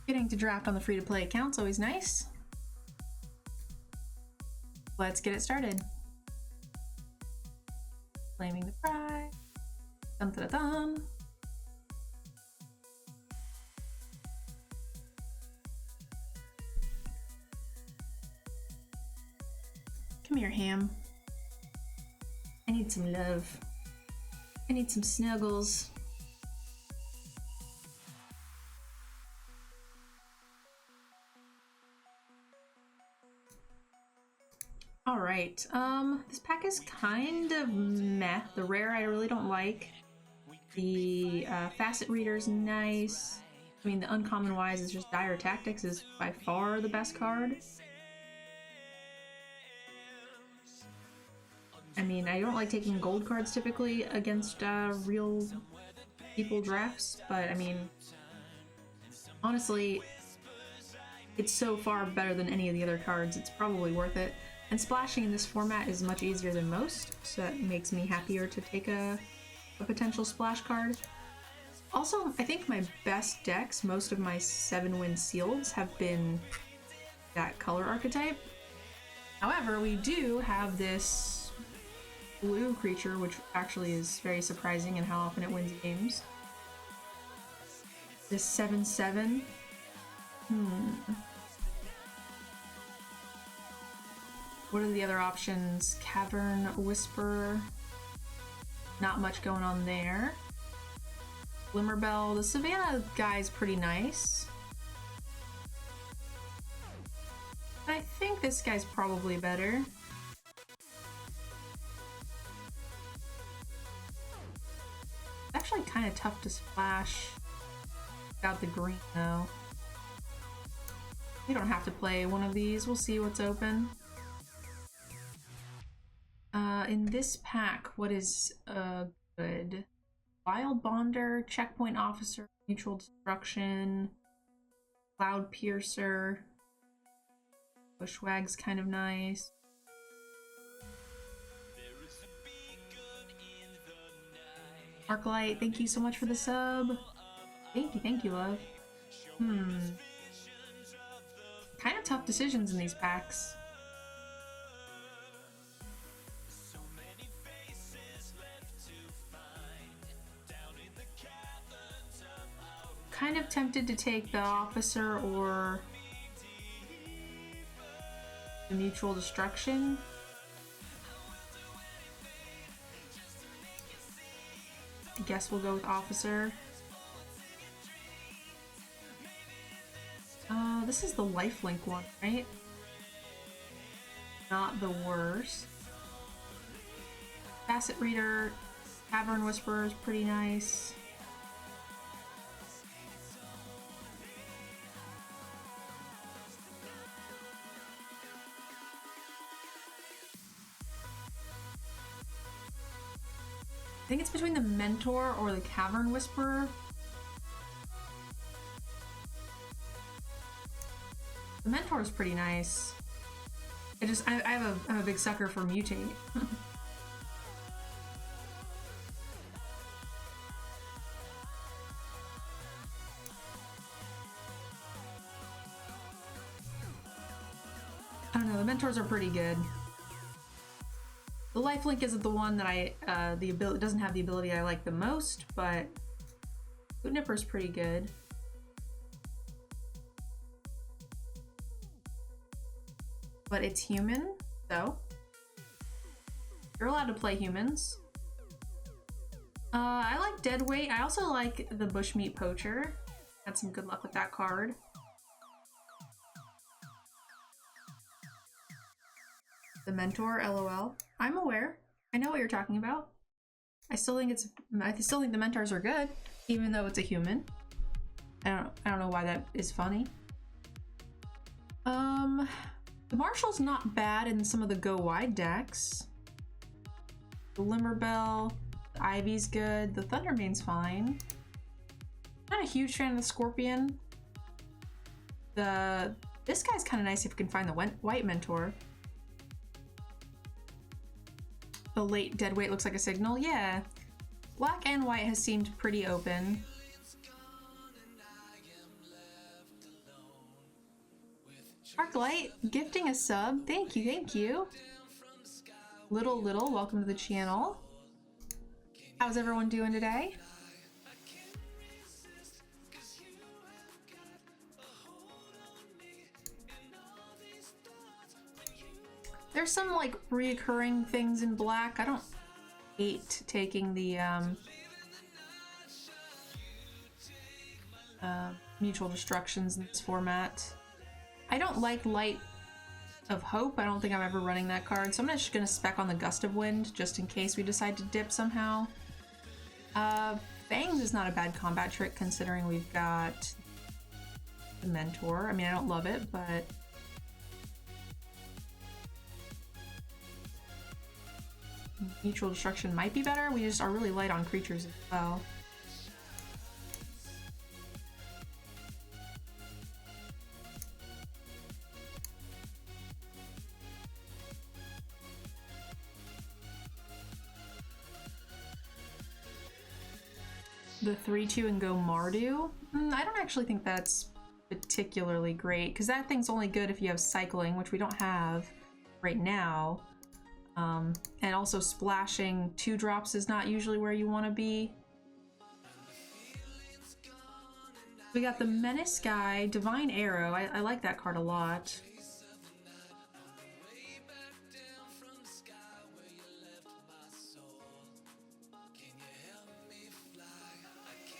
Getting to draft on the free-to-play account's always nice. Let's get it started. Claiming the prize. Dun dun dun. Come here, Ham. I need some love. I need some snuggles. All right, this pack is kind of meh. The rare I really don't like. The facet reader's nice. I mean, the uncommon wise is just Dire Tactics is by far the best card. I mean, I don't like taking gold cards typically against real people drafts, but I mean, honestly, it's so far better than any of the other cards, it's probably worth it. And splashing in this format is much easier than most, so that makes me happier to take a potential splash card. Also, I think my best decks, most of my 7-win sealeds, have been that color archetype. However, we do have this blue creature, which actually is very surprising in how often it wins games. This 7/7. What are the other options? Cavern Whisperer. Not much going on there. Glimmerbell. The Savannah guy is pretty nice. I think this guy's probably better. It's actually kind of tough to splash without the green though. We don't have to play one of these. We'll see what's open. In this pack, what is good? Wild Bonder, Checkpoint Officer, Mutual Destruction, Cloud Piercer, Bushwag's kind of nice. Arclight, thank you so much for the sub. Thank you, love. Kind of tough decisions in these packs. Kind of tempted to take the Officer or the Mutual Destruction. I guess we'll go with Officer. This is the lifelink one, right? Not the worst. Facet Reader, Cavern Whisperer is pretty nice. I think it's between the Mentor or the Cavern Whisperer. The Mentor is pretty nice. I'm a big sucker for Mutate. I don't know, the Mentors are pretty good. The lifelink isn't the one that doesn't have the ability I like the most, but Boot Nipper's pretty good. But it's human, so you're allowed to play humans. I like Deadweight. I also like the Bushmeat Poacher. Had some good luck with that card. The Mentor, LOL. I'm aware. I know what you're talking about. I still think the Mentors are good, even though it's a human. I don't know why that is funny. The Marshal's not bad in some of the Go Wide decks. The Limmerbell, the Ivy's good, the Thundermane's fine. Not a huge fan of the Scorpion. This guy's kind of nice if you can find the White Mentor. The late Deadweight looks like a signal. Yeah. Black and white has seemed pretty open. Arclight gifting a sub. Thank you, thank you. Little, welcome to the channel. How's everyone doing today? There's some like reoccurring things in black. I don't hate taking the mutual destructions in this format. I don't like Light of Hope. I don't think I'm ever running that card, so I'm just gonna spec on the Gust of Wind just in case we decide to dip somehow. Fangs is not a bad combat trick considering we've got the Mentor. I mean, I don't love it, but mutual destruction might be better. We just are really light on creatures as well. The 3/2 and go Mardu? I don't actually think that's particularly great, because that thing's only good if you have cycling, which we don't have right now. And also splashing 2-drops is not usually where you want to be. We got the Menace guy, Divine Arrow. I like that card a lot.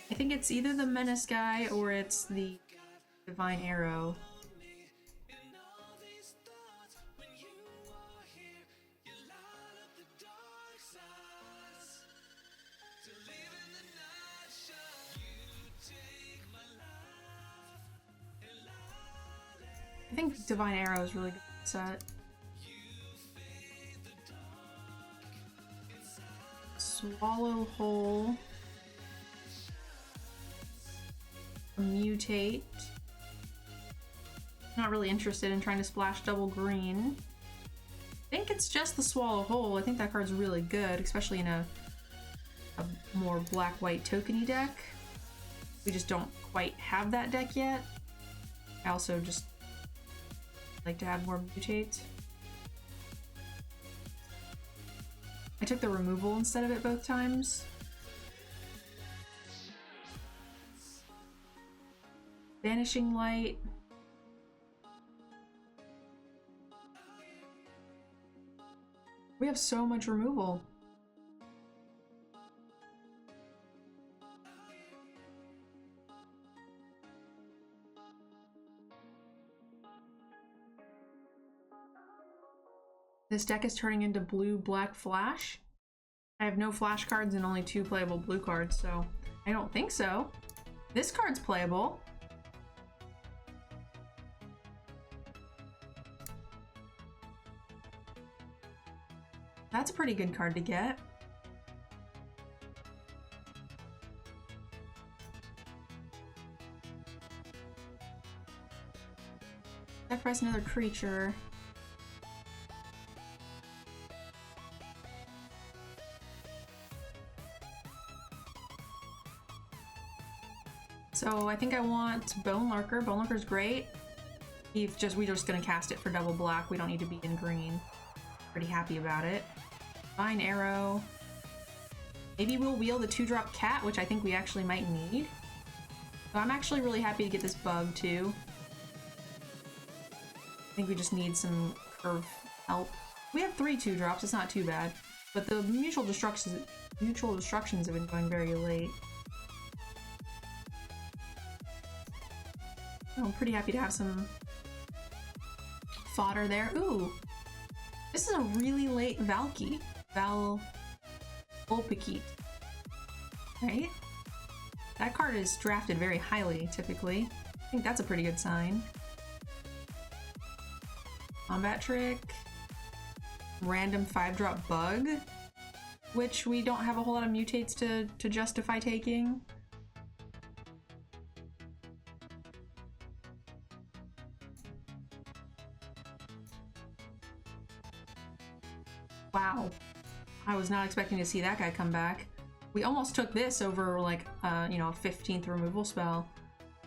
I think it's either the Menace guy or it's the Divine Arrow. I think Divine Arrow is really good set. Swallow Hole. Mutate. Not really interested in trying to splash double green. I think it's just the Swallow Hole. I think that card's really good, especially in a more black-white tokeny deck. We just don't quite have that deck yet. I also just like to have more mutates. I took the removal instead of it both times. Vanishing Light. We have so much removal. This deck is turning into blue-black flash. I have no flash cards and only 2 playable blue cards, so I don't think so. This card's playable. That's a pretty good card to get. Sacrifice another creature. So I think I want Bone Lurker. Bone Lurker's great. We're just gonna cast it for double black. We don't need to be in green. Pretty happy about it. Divine Arrow. Maybe we'll wheel the 2-drop cat, which I think we actually might need. So I'm actually really happy to get this bug too. I think we just need some curve help. We have 3 2-drops, it's not too bad. But the mutual destructions have been going very late. So I'm pretty happy to have some fodder there. Ooh! This is a really late Valky. Volpikit. Right? That card is drafted very highly, typically. I think that's a pretty good sign. Combat trick. Random 5-drop bug. Which we don't have a whole lot of mutates to justify taking. Wow. I was not expecting to see that guy come back. We almost took this over, like, you know, a 15th removal spell.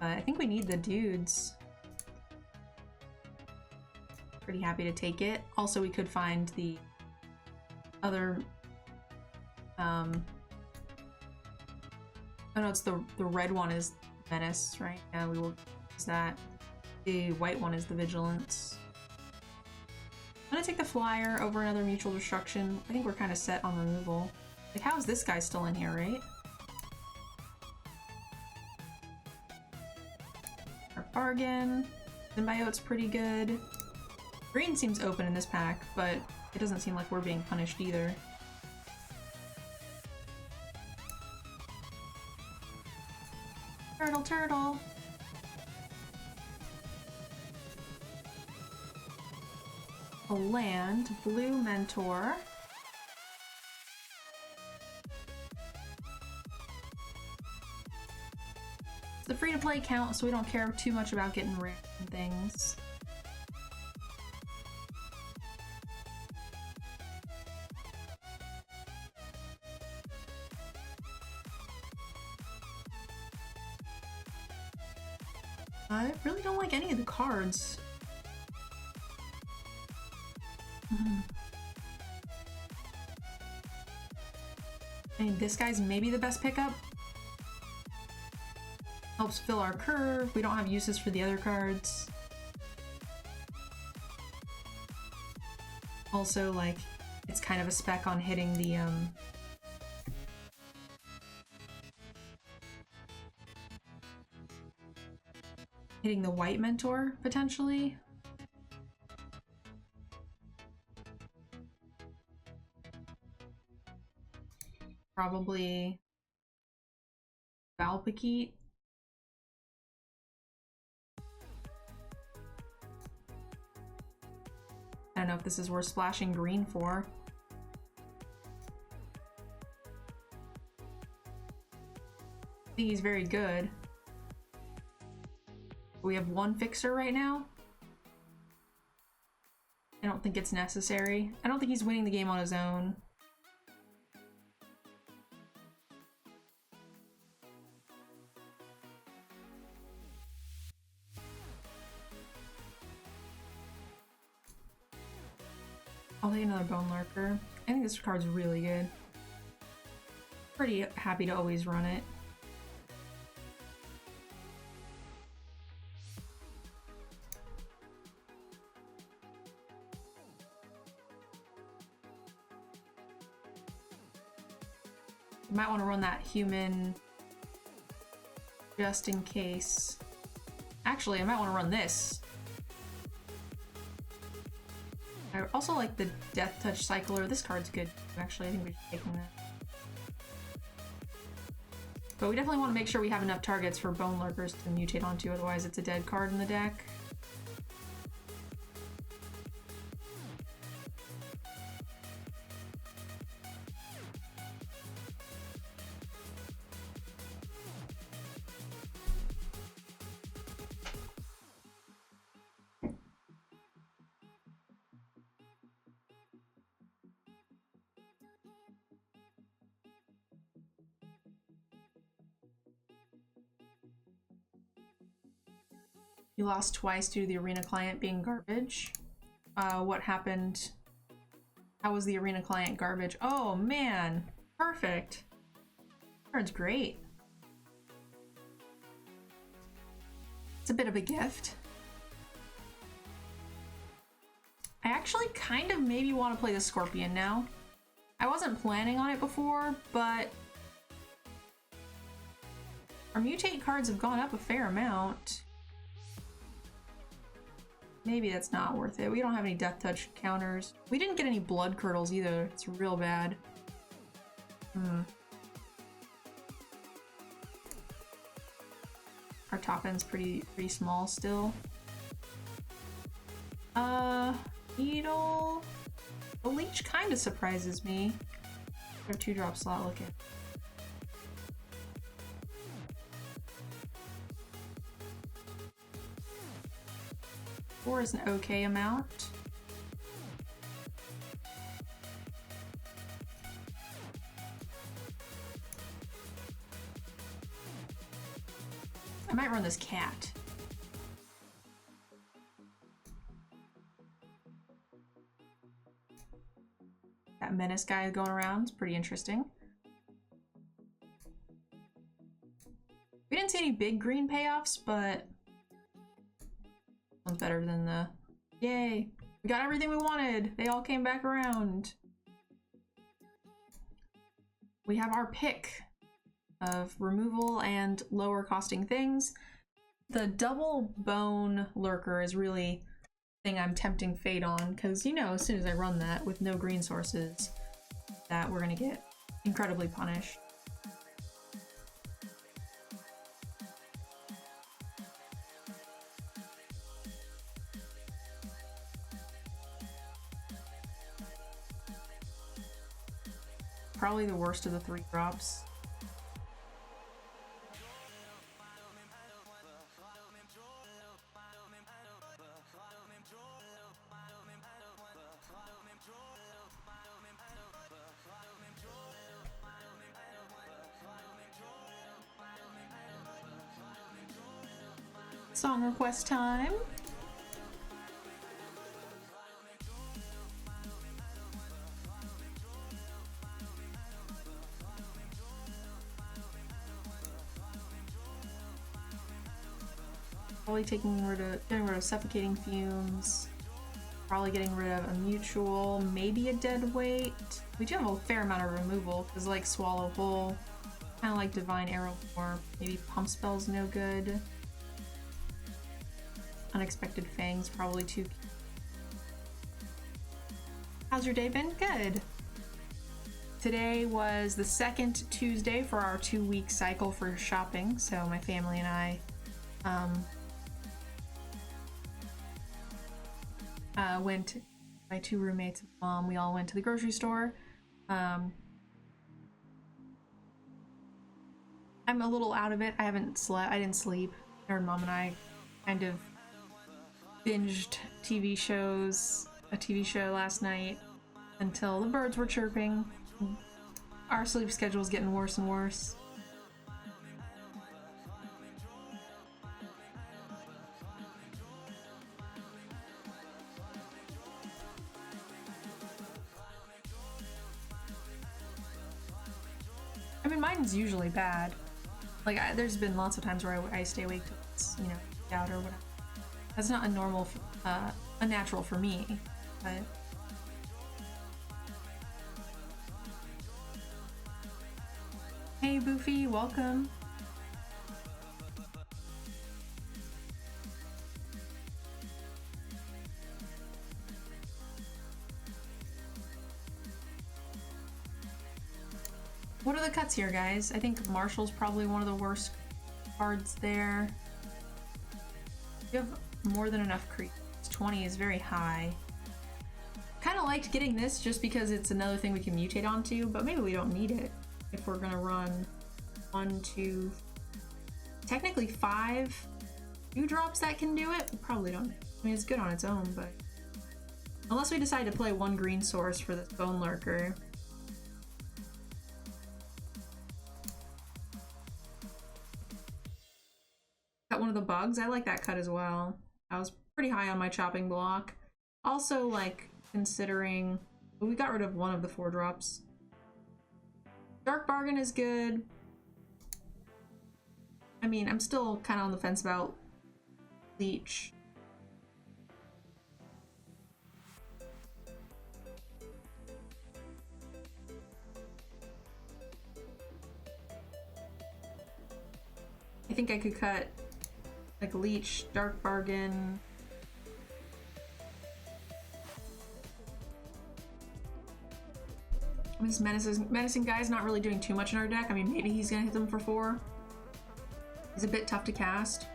I think we need the dudes. pretty happy to take it. Also, we could find the other oh no, it's the red one is Menace, right? Yeah, we will use that. The white one is the Vigilance. I'm gonna take the flyer over another Mutual Destruction. I think we're kind of set on removal. Like, how is this guy still in here, right? Our bargain. Symbiote's pretty good. Green seems open in this pack, but it doesn't seem like we're being punished either. Turtle, turtle! A land, blue mentor. It's the free-to-play count, so we don't care too much about getting rare things. I really don't like any of the cards. I mean, this guy's maybe the best pickup. Helps fill our curve. We don't have uses for the other cards. Also, like, it's kind of a spec on hitting the, hitting the white mentor, potentially. Probably Valpakite. I don't know if this is worth splashing green for. I think he's very good. We have one fixer right now. I don't think it's necessary. I don't think he's winning the game on his own. I'll take another Bone Lurker. I think this card's really good. Pretty happy to always run it. You might want to run that human just in case. Actually, I might want to run this. I also like the Death Touch Cycler. This card's good. Actually, I think we're just taking that. But we definitely want to make sure we have enough targets for Bone Lurkers to mutate onto, otherwise it's a dead card in the deck. You lost twice due to the arena client being garbage. What happened? How was the arena client garbage? Oh man, perfect. Card's great. It's a bit of a gift. I actually kind of maybe want to play the Scorpion now. I wasn't planning on it before, but our mutate cards have gone up a fair amount. Maybe that's not worth it. We don't have any Death Touch counters. We didn't get any Blood Curdles either. It's real bad. Our top end's pretty small still. Needle. The Leech kind of surprises me. Our 2-drop slot looking. 4 is an okay amount. I might run this cat. menace guy going around. It's pretty interesting. We didn't see any big green payoffs, but one's better than the... Yay! We got everything we wanted! They all came back around. We have our pick of removal and lower costing things. The double bone lurker is really the thing I'm tempting fate on, because you know as soon as I run that with no green sources that we're gonna get incredibly punished. Probably the worst of the 3 drops. Song request time. Probably getting rid of suffocating fumes. Probably getting rid of a mutual, maybe a dead weight. We do have a fair amount of removal because like swallow whole, kind of like divine arrow more. Maybe pump spell's no good. Unexpected fangs probably too. How's your day been? Good. Today was the second Tuesday for our 2-week cycle for shopping, so my family and I went, my 2 roommates and mom, we all went to the grocery store. I'm a little out of it. I didn't sleep. Our mom and I kind of binged a TV show last night until the birds were chirping. Our sleep schedule is getting worse and worse. I mean, mine's usually bad. Like, there's been lots of times where I stay awake till it's, you know, out or whatever. That's not a natural for me, but... Hey, Boofy, welcome. What are the cuts here, guys? I think Marshall's probably one of the worst cards there. You have more than enough creatures. 20 is very high. Kind of liked getting this just because it's another thing we can mutate onto, but maybe we don't need it if we're gonna run 1, 2, technically 5 2-drops that can do it. We probably don't. I mean, it's good on its own, but unless we decide to play 1 green source for this bone lurker. Cut one of the bugs. I like that cut as well. I was pretty high on my chopping block. Also, like, considering we got rid of one of the 4-drops. Dark Bargain is good. I mean, I'm still kind of on the fence about Leech. I think I could cut like Leech, Dark Bargain. This menacing guy's not really doing too much in our deck. I mean, maybe he's gonna hit them for 4. He's a bit tough to cast.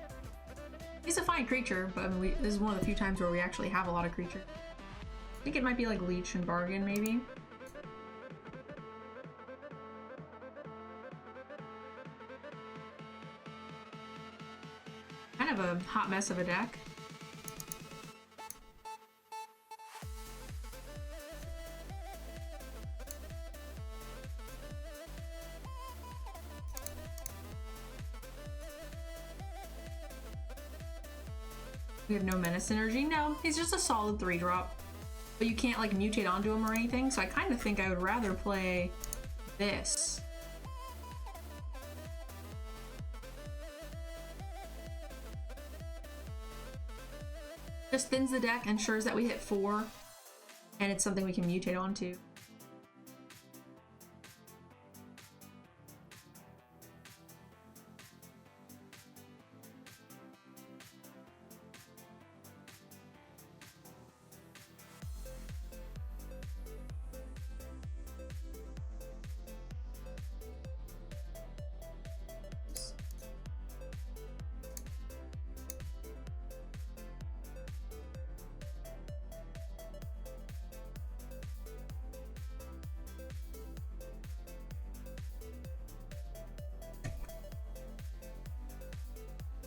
He's a fine creature, but I mean, this is one of the few times where we actually have a lot of creatures. I think it might be like Leech and Bargain, maybe. Kind of a hot mess of a deck. We have no menace energy. No, he's just a solid 3-drop. but you can't like mutate onto them or anything, so I kind of think I would rather play this. Just thins the deck, ensures that we hit 4, and it's something we can mutate onto.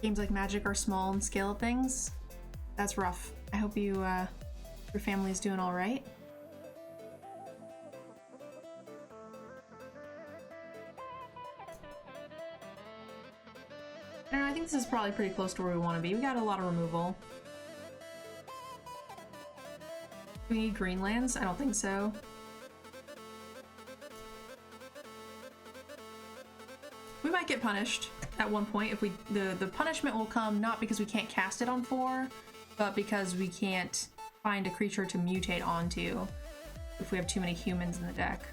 Games like Magic are small in scale of things. That's rough. I hope you, your family's doing all right. I don't know, I think this is probably pretty close to where we want to be. We got a lot of removal. Do we need green lands? I don't think so. We might get punished at one point if we the punishment will come not because we can't cast it on 4, but because we can't find a creature to mutate onto if we have too many humans in the deck.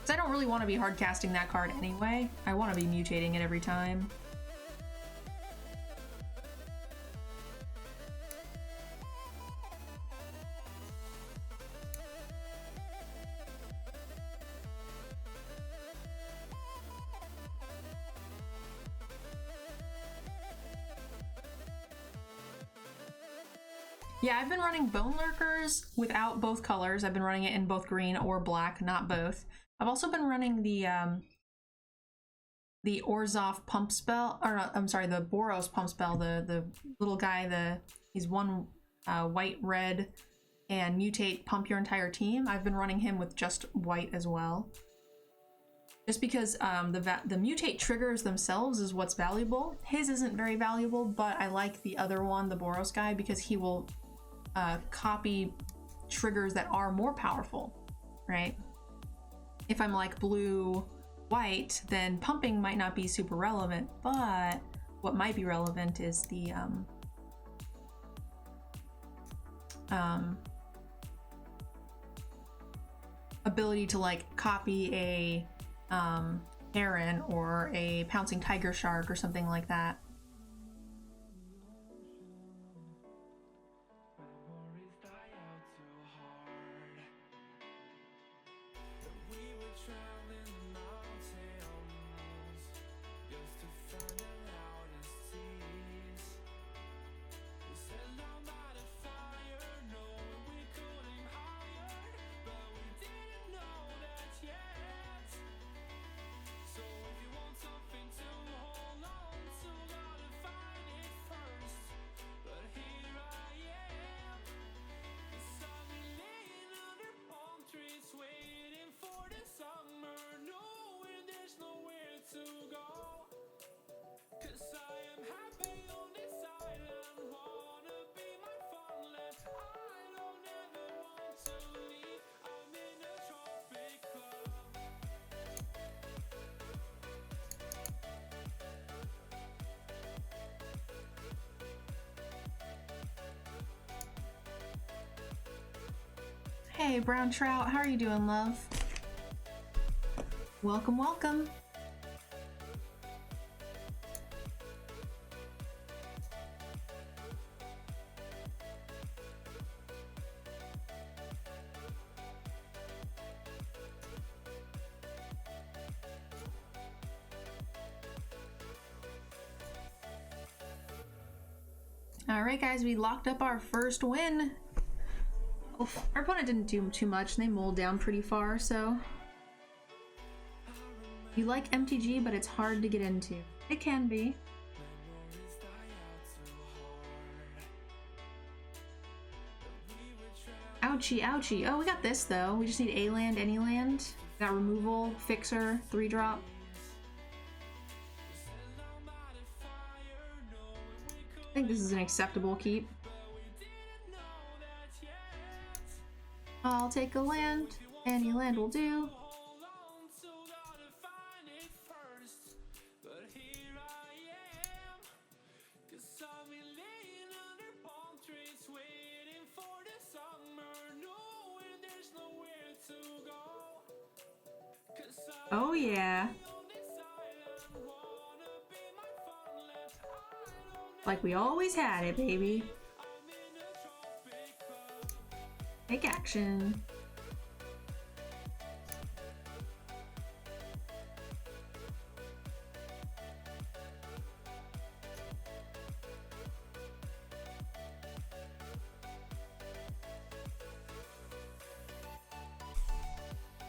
Because I don't really want to be hard casting that card anyway. I want to be mutating it every time. Yeah, I've been running Bone Lurkers without both colors. I've been running it in both green or black, not both. I've also been running the Orzhov pump spell, or not, I'm sorry, the Boros pump spell, the little guy, he's 1 white, red, and mutate, pump your entire team. I've been running him with just white as well. Just because the mutate triggers themselves is what's valuable. His isn't very valuable, but I like the other one, the Boros guy, because he will copy triggers that are more powerful, right? If I'm like blue, white, then pumping might not be super relevant, but what might be relevant is the ability to like copy a Heron or a pouncing tiger shark or something like that. Hey, Brown Trout, how are you doing, love? Welcome, welcome. All right, guys, we locked up our first win. Our opponent didn't do too much, and they mulled down pretty far, so... You like MTG, but it's hard to get into. It can be. Ouchie, ouchie. Oh, we got this, though. We just need a land, any land. We got removal, fixer, 3-drop. I think this is an acceptable keep. I'll take a land. Any land will do. Oh yeah. Like we always had it, baby. Take action.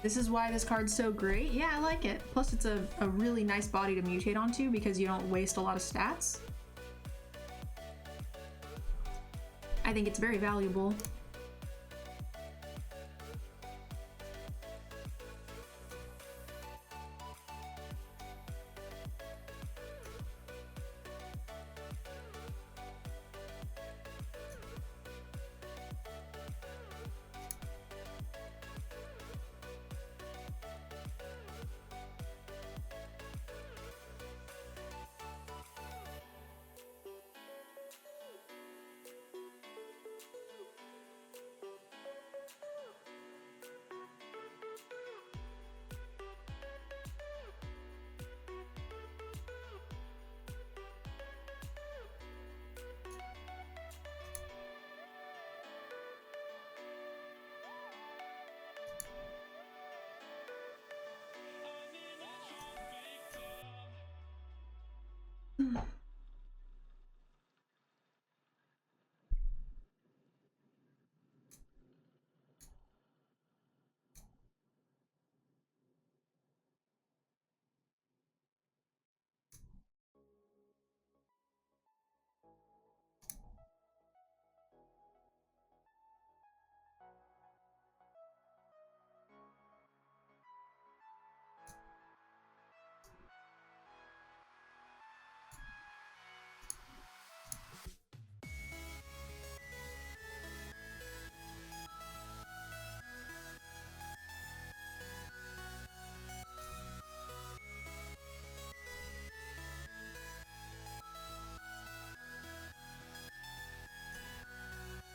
This is why this card's so great. Yeah, I like it. Plus it's a really nice body to mutate onto because you don't waste a lot of stats. I think it's very valuable.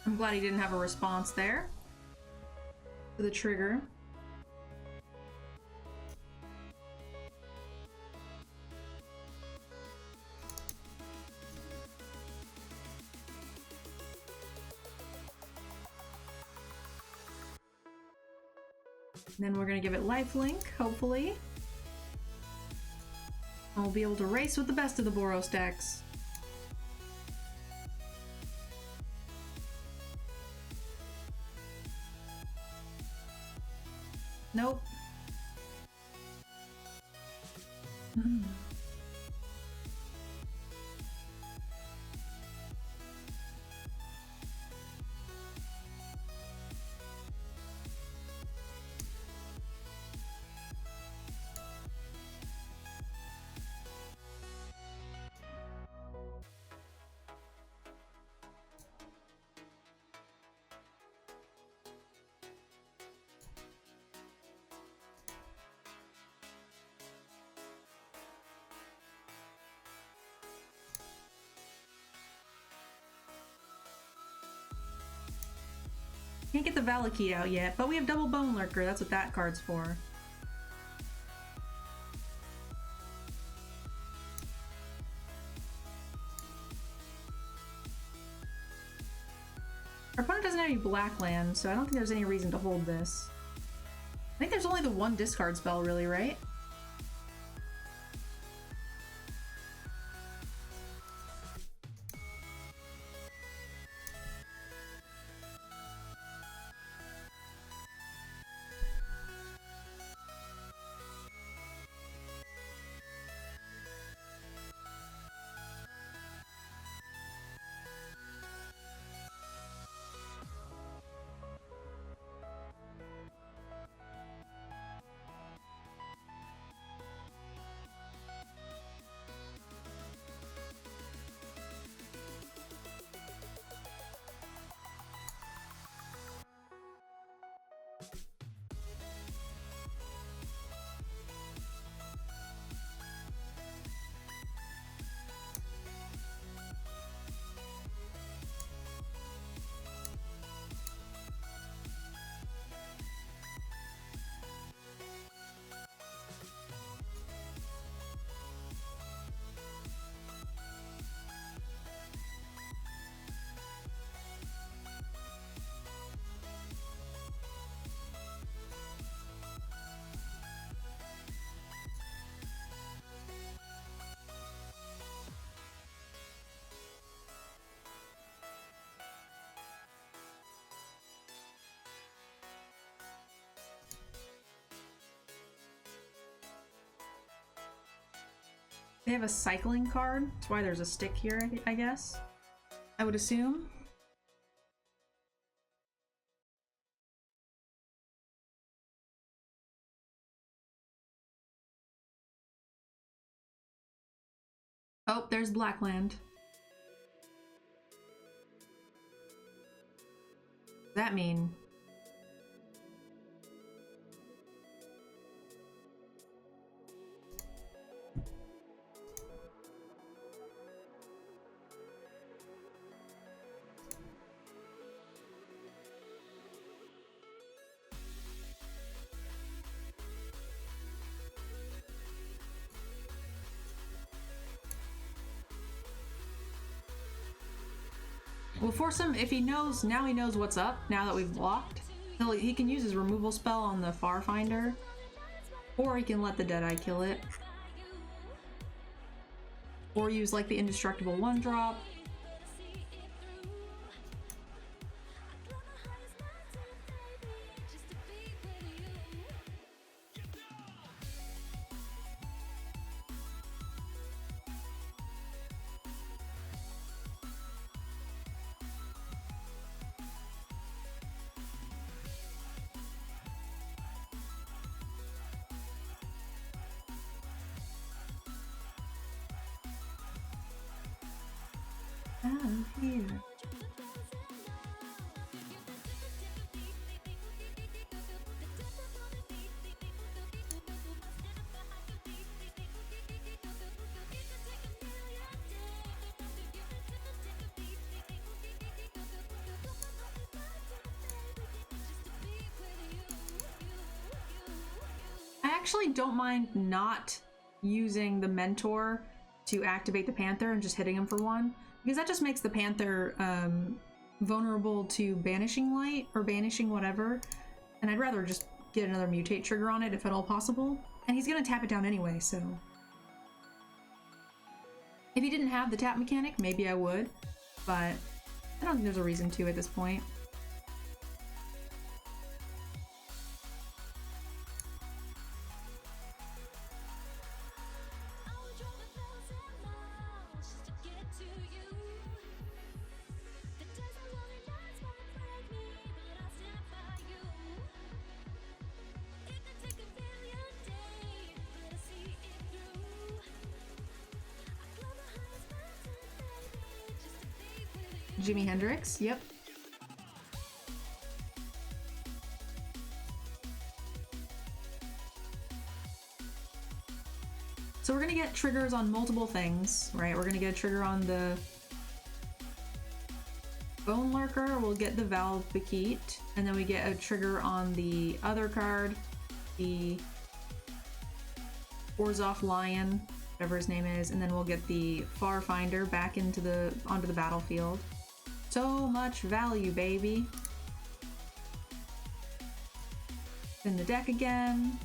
I'm glad he didn't have a response there to the trigger. And then we're gonna give it lifelink, hopefully. And we'll be able to race with the best of the Boros decks. Nope. Can't get the Valakut out yet, but we have double Bone Lurker. That's what that card's for. Our opponent doesn't have any black land, so I don't think there's any reason to hold this. I think there's only the one discard spell, really, right? They have a cycling card. That's why there's a stick here, I guess. I would assume. Oh, there's Blackland. Does that mean? We'll force him, if he knows, now he knows what's up, now that we've blocked. He can use his removal spell on the Farfinder, or he can let the Deadeye kill it. Or use like the indestructible 1-drop. Here. I actually don't mind not using the Mentor to activate the Panther and just hitting him for 1. Because that just makes the Panther vulnerable to Banishing Light or Banishing whatever. And I'd rather just get another Mutate trigger on it if at all possible. And he's gonna tap it down anyway, so. If he didn't have the tap mechanic, maybe I would. But I don't think there's a reason to at this point. Jimi Hendrix, yep. So we're gonna get triggers on multiple things, right? We're gonna get a trigger on the Bone Lurker, we'll get the Valpakite, and then we get a trigger on the other card, the Orzhov Lion, whatever his name is, and then we'll get the Farfinder back onto the battlefield. So much value, baby. In the deck again.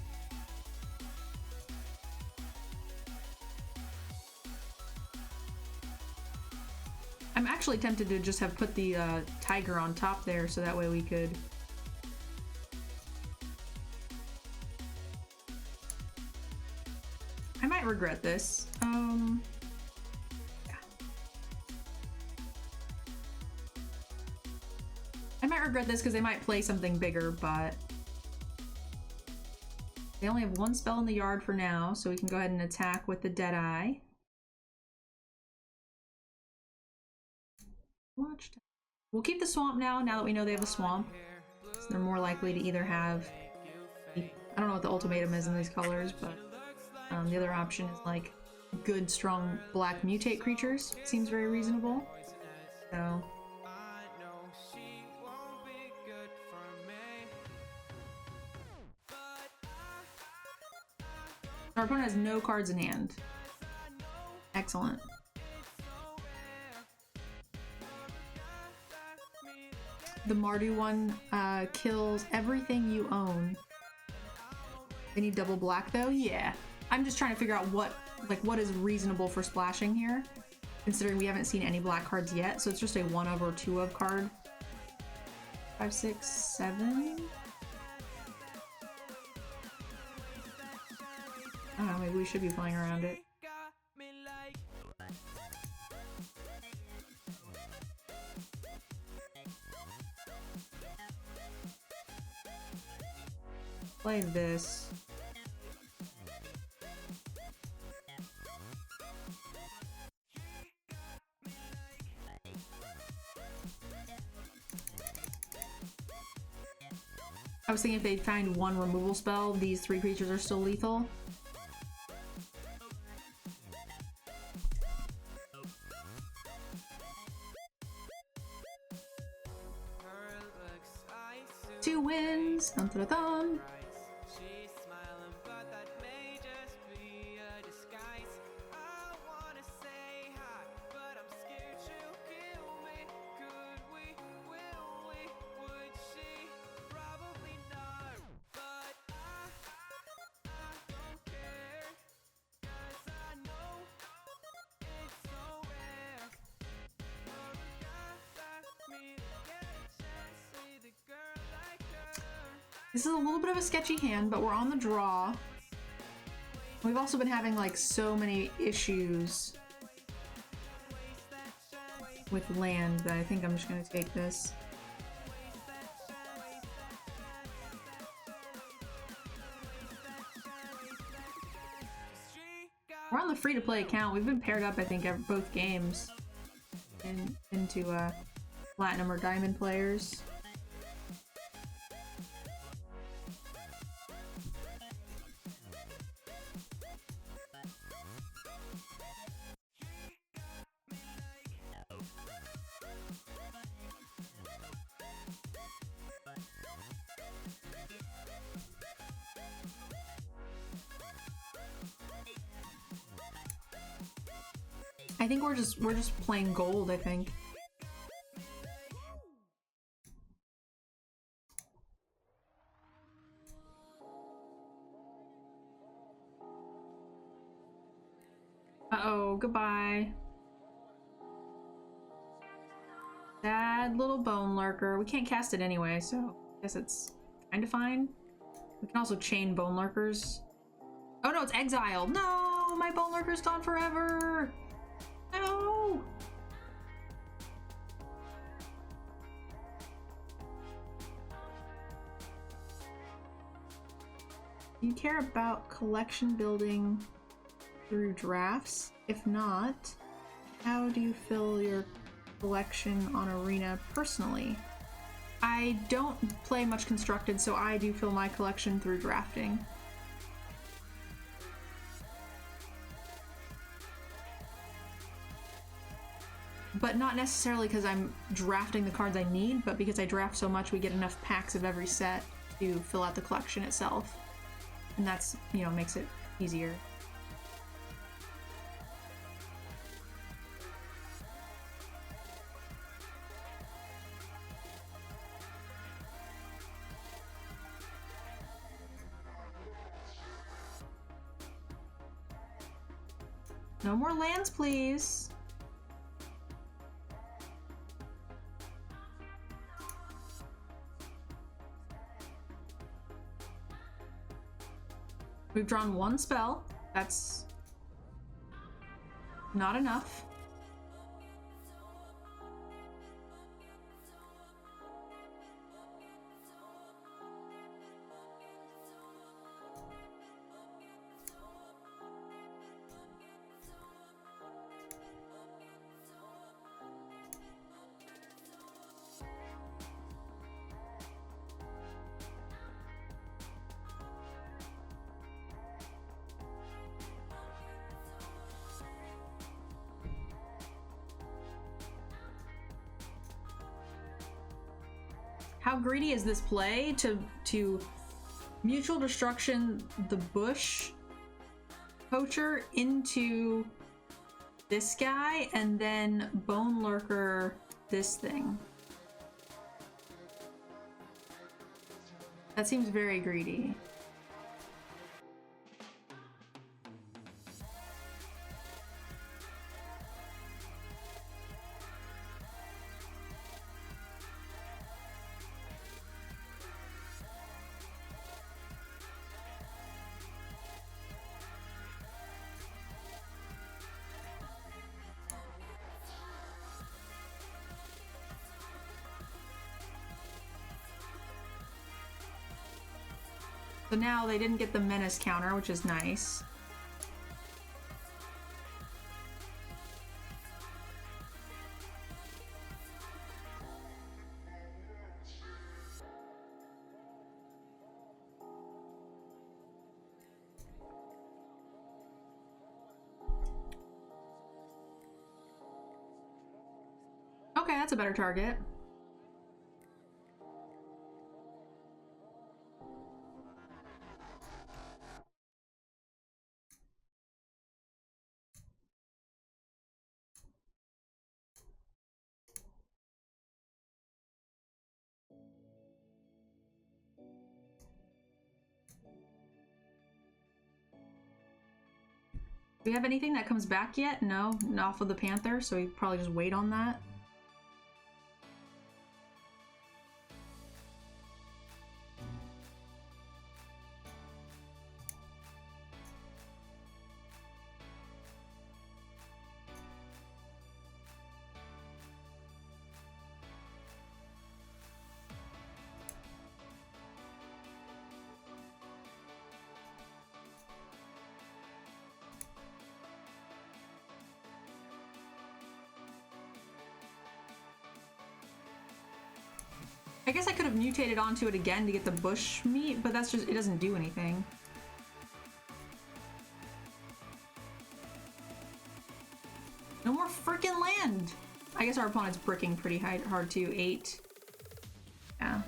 I'm actually tempted to just have put the tiger on top there so that way we could... I might regret this. I might regret this because they might play something bigger, but they only have 1 spell in the yard for now, so we can go ahead and attack with the Deadeye. We'll keep the swamp now that we know they have a swamp. So they're more likely to either have... I don't know what the ultimatum is in these colors, but the other option is like good, strong black mutate creatures. Seems very reasonable. So... our opponent has no cards in hand. Excellent. The Mardu one kills everything you own. They need double black though? Yeah. I'm just trying to figure out what is reasonable for splashing here, considering we haven't seen any black cards yet, so it's just a 1 of or 2 of card. 5, 6, 7? I don't know, maybe we should be playing around it. play this. I was thinking if they find one removal spell, these 3 creatures are still lethal. Two wins! Dun dun dun! This is a little bit of a sketchy hand, but we're on the draw. We've also been having like so many issues with land that I think I'm just gonna take this. We're on the free-to-play account. We've been paired up, I think, both games into Platinum or Diamond players. I think we're just playing gold, I think. Uh-oh, goodbye. Sad little bone lurker. We can't cast it anyway, so I guess it's kind of fine. We can also chain bone lurkers. Oh no, it's exiled. No, my bone lurker's gone forever. No! Do you care about collection building through drafts? If not, how do you fill your collection on Arena personally? I don't play much Constructed, so I do fill my collection through drafting. But not necessarily because I'm drafting the cards I need, but because I draft so much we get enough packs of every set to fill out the collection itself. And that's, you know, makes it easier. No more lands, please. We've drawn one spell. That's not enough. How greedy is this play to mutual destruction the bush poacher into this guy and then bone lurker this thing? That seems very greedy. So now they didn't get the menace counter, which is nice. Okay, that's a better target. Do we have anything that comes back yet? No, off of the Panther, so we probably just wait on that. I guess I could have mutated onto it again to get the bush meat, but that's just, it doesn't do anything. No more freaking land! I guess our opponent's bricking pretty hard too. 8. Yeah.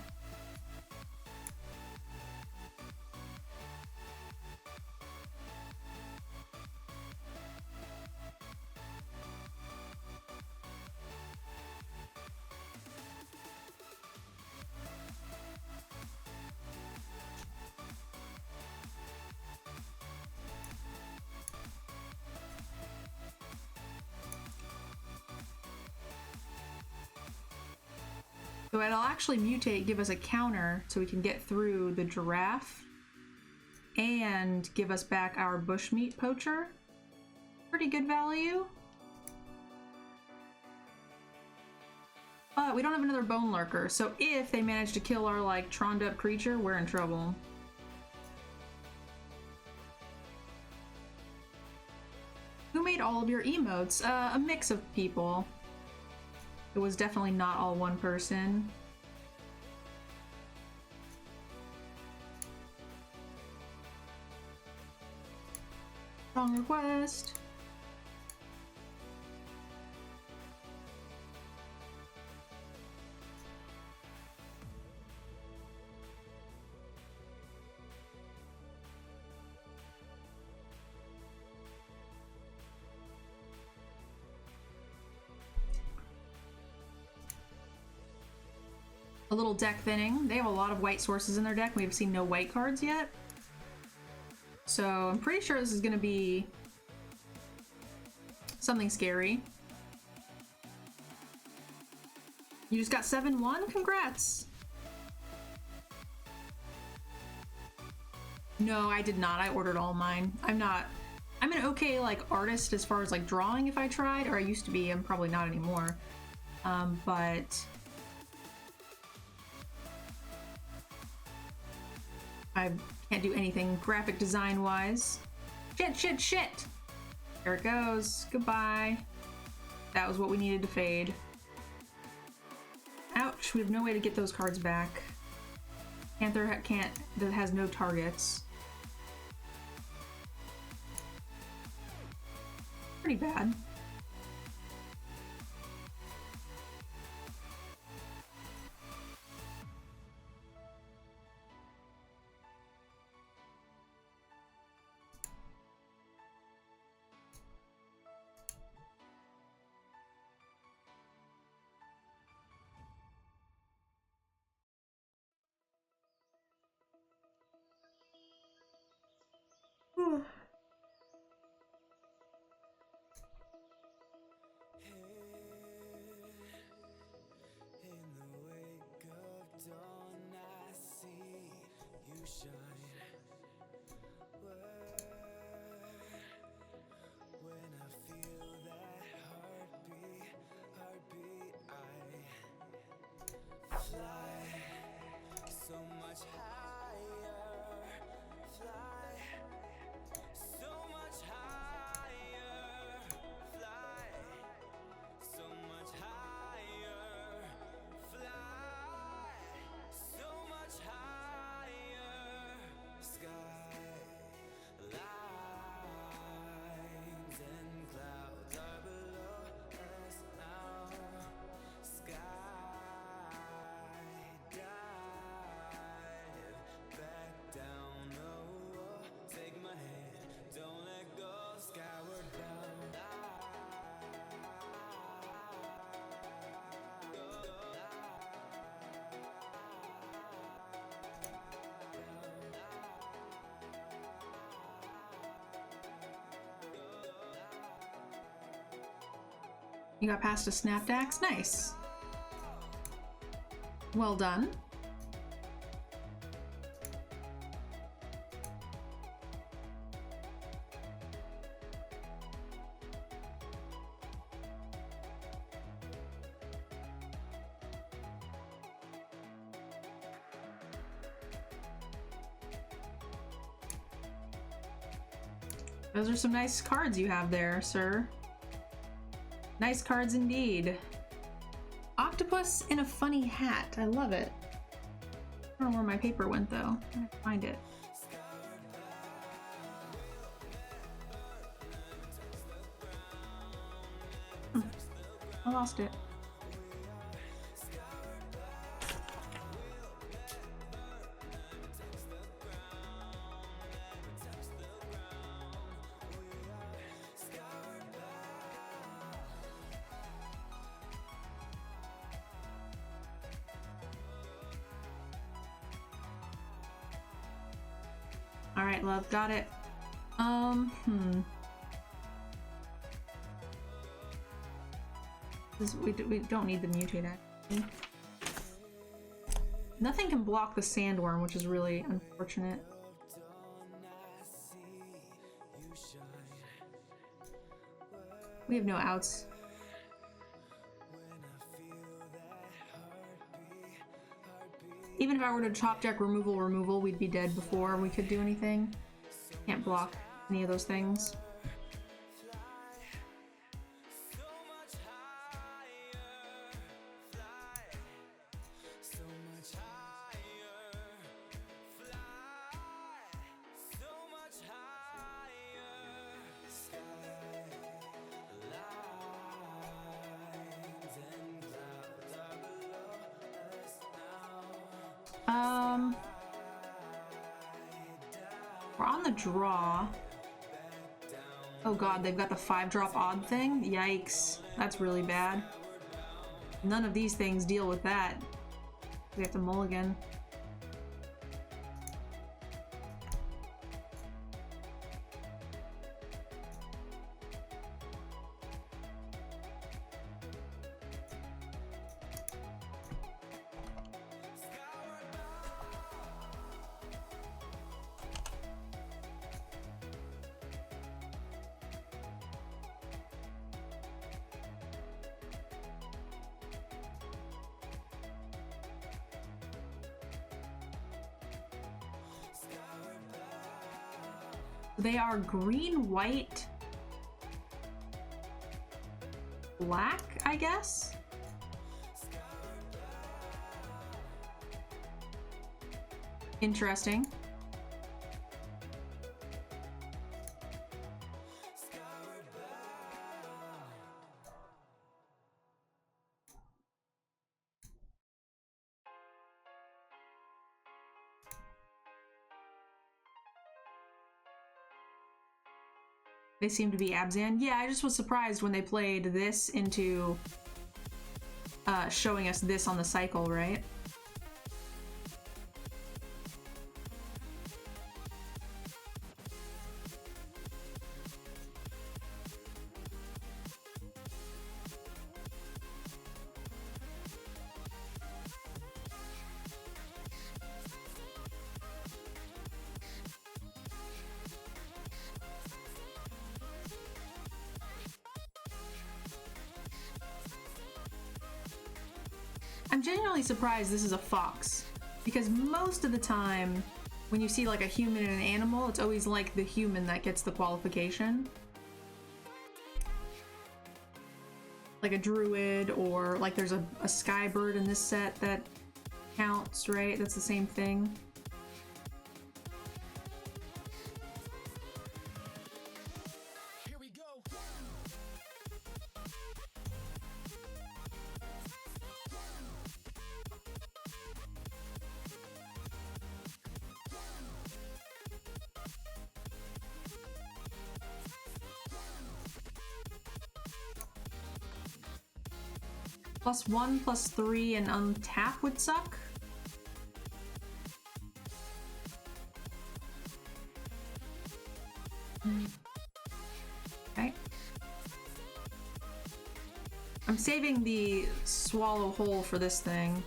So it'll actually mutate, give us a counter so we can get through the giraffe and give us back our bushmeat poacher. Pretty good value. But we don't have another bone lurker, so if they manage to kill our like troned up creature, we're in trouble. Who made all of your emotes? A mix of people. It was definitely not all one person. Wrong request. A little deck thinning. They have a lot of white sources in their deck. We've seen no white cards yet. So I'm pretty sure this is going to be something scary. You just got 7-1? Congrats! No, I did not. I ordered all mine. I'm an okay like artist as far as like drawing if I tried, or I used to be. I'm probably not anymore. But I can't do anything graphic design wise. Shit! There it goes. Goodbye. That was what we needed to fade. Ouch, we have no way to get those cards back. Panther that has no targets. Pretty bad. You got past a Snapdax? Nice. Well done. Those are some nice cards you have there, sir. Nice cards indeed. Octopus in a funny hat. I love it. I don't know where my paper went though. I have to find it. I lost it. Alright, love, got it. We don't need the mutate actually. Nothing can block the sandworm, which is really unfortunate. We have no outs. Even if I were to top deck removal, we'd be dead before we could do anything. Can't block any of those things. We're on the draw. Oh god, they've got the 5-drop odd thing? Yikes. That's really bad. None of these things deal with that. We have to mulligan. They are green, white, black, I guess? Interesting. They seem to be Abzan. Yeah, I just was surprised when they played this into showing us this on the cycle, right? I'm genuinely surprised this is a fox, because most of the time when you see like a human and an animal, it's always like the human that gets the qualification. Like a druid, or like there's a skybird in this set that counts, right? That's the same thing. +1, +3, and untap would suck. Okay. I'm saving the swallow whole for this thing.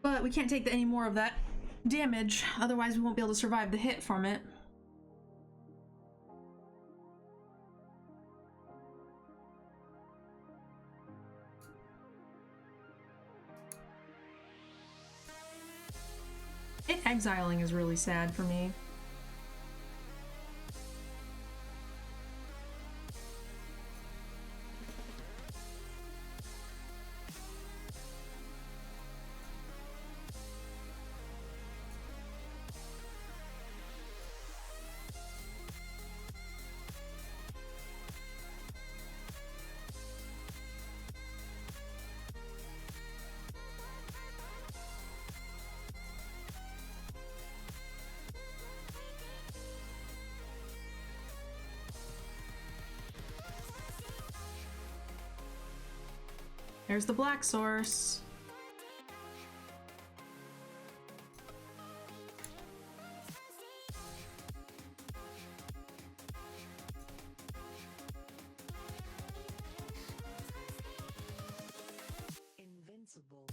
But we can't take any more of that damage, otherwise we won't be able to survive the hit from it. It exiling is really sad for me. There's the black source. Invincible.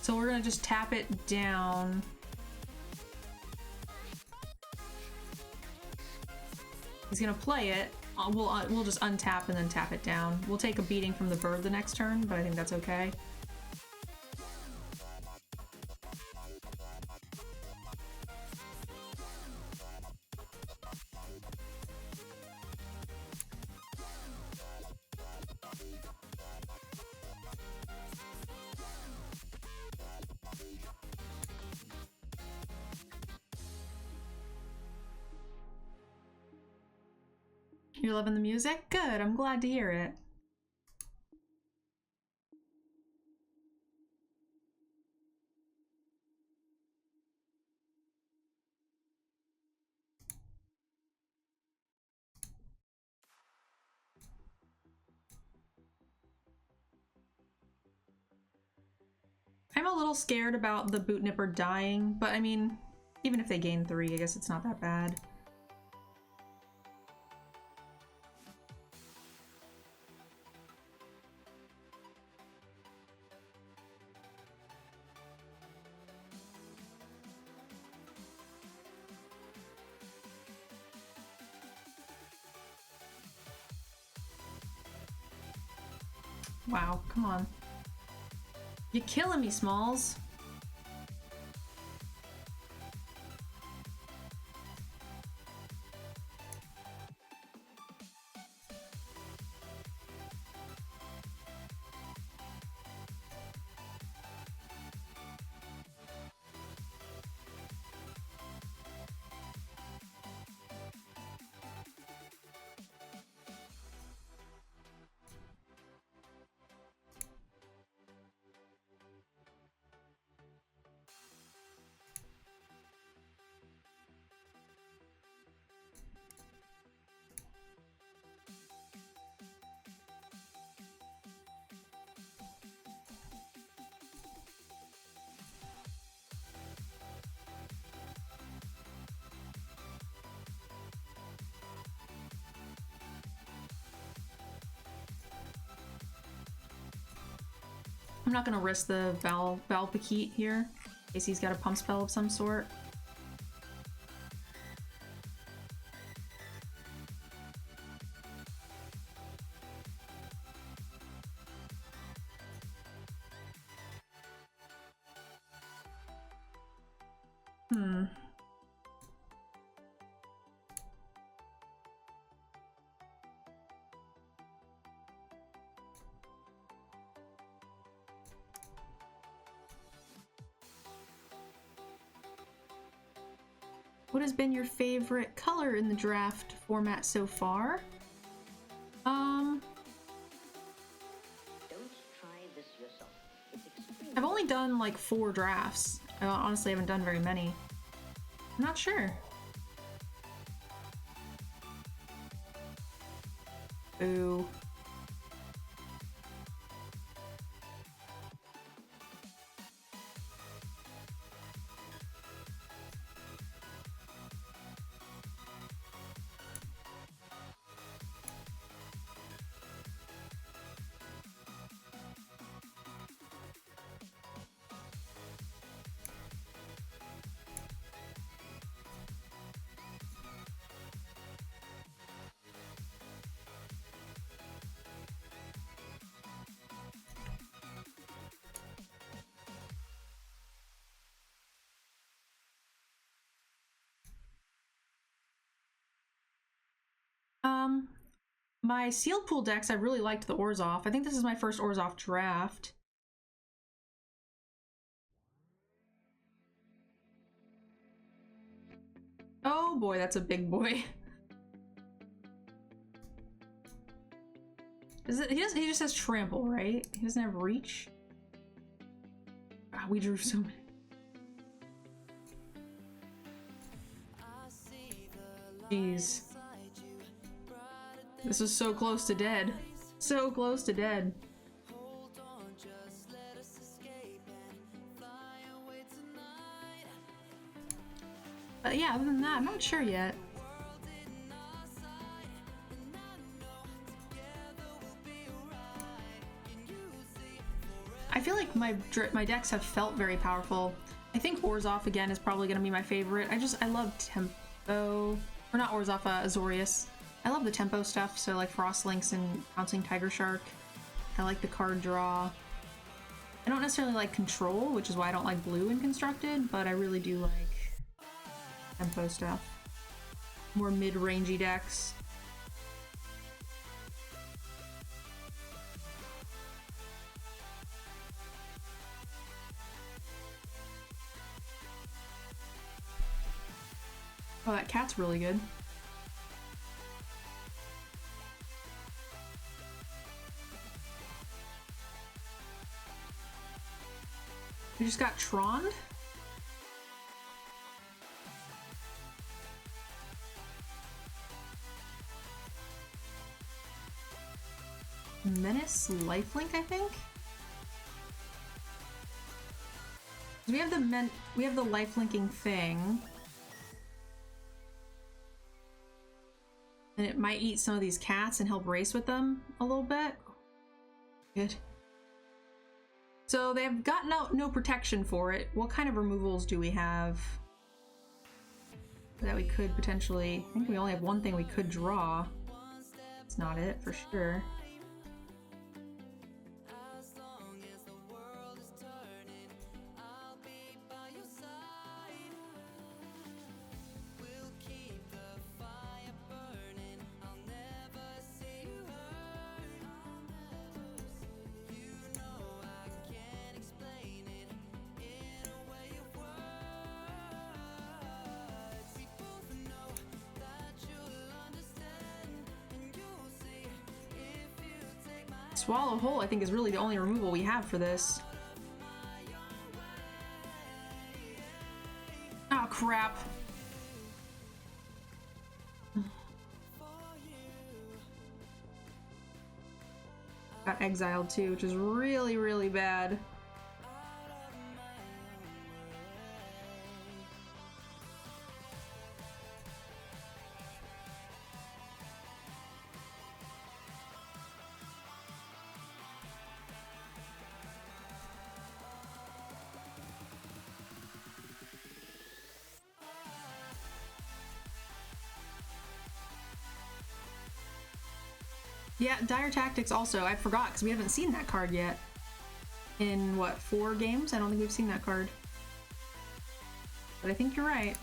So we're gonna just tap it down. He's gonna play it. We'll just untap and then tap it down. We'll take a beating from the bird the next turn, but I think that's okay. You're loving the music? Good, I'm glad to hear it. I'm a little scared about the boot nipper dying, but I mean, even if they gain 3, I guess it's not that bad. Wow, come on. You're killing me, Smalls. I'm not gonna risk the Valpakite here, in case he's got a pump spell of some sort. What has been your favorite color in the draft format so far? I've only done like 4 drafts. I honestly haven't done very many. I'm not sure. Ooh. My sealed pool decks, I really liked the Orzhov. I think this is my first Orzhov draft. Oh boy, that's a big boy. He just has trample, right? He doesn't have reach. Ah, we drew so many. Jeez. This was so close to dead. So close to dead. But yeah, other than that, I'm not sure yet. I feel like my decks have felt very powerful. I think Orzhov again is probably going to be my favorite. I love tempo, or not Orzhov, Azorius. I love the tempo stuff, so like Frostlinks and Bouncing Tiger Shark. I like the card draw. I don't necessarily like control, which is why I don't like blue in Constructed, but I really do like tempo stuff. More mid-rangey decks. Oh, that cat's really good. We just got Tron. Menace Lifelink, I think. We have the lifelinking thing. And it might eat some of these cats and help race with them a little bit. Good. So they have got no protection for it. What kind of removals do we have that we could potentially... I think we only have one thing we could draw. It's not it, for sure. Swallow Whole, I think, is really the only removal we have for this. Oh, crap. Got exiled too, which is really, really bad. Yeah, Dire Tactics also. I forgot because we haven't seen that card yet. In, what, 4 games? I don't think we've seen that card. But I think you're right.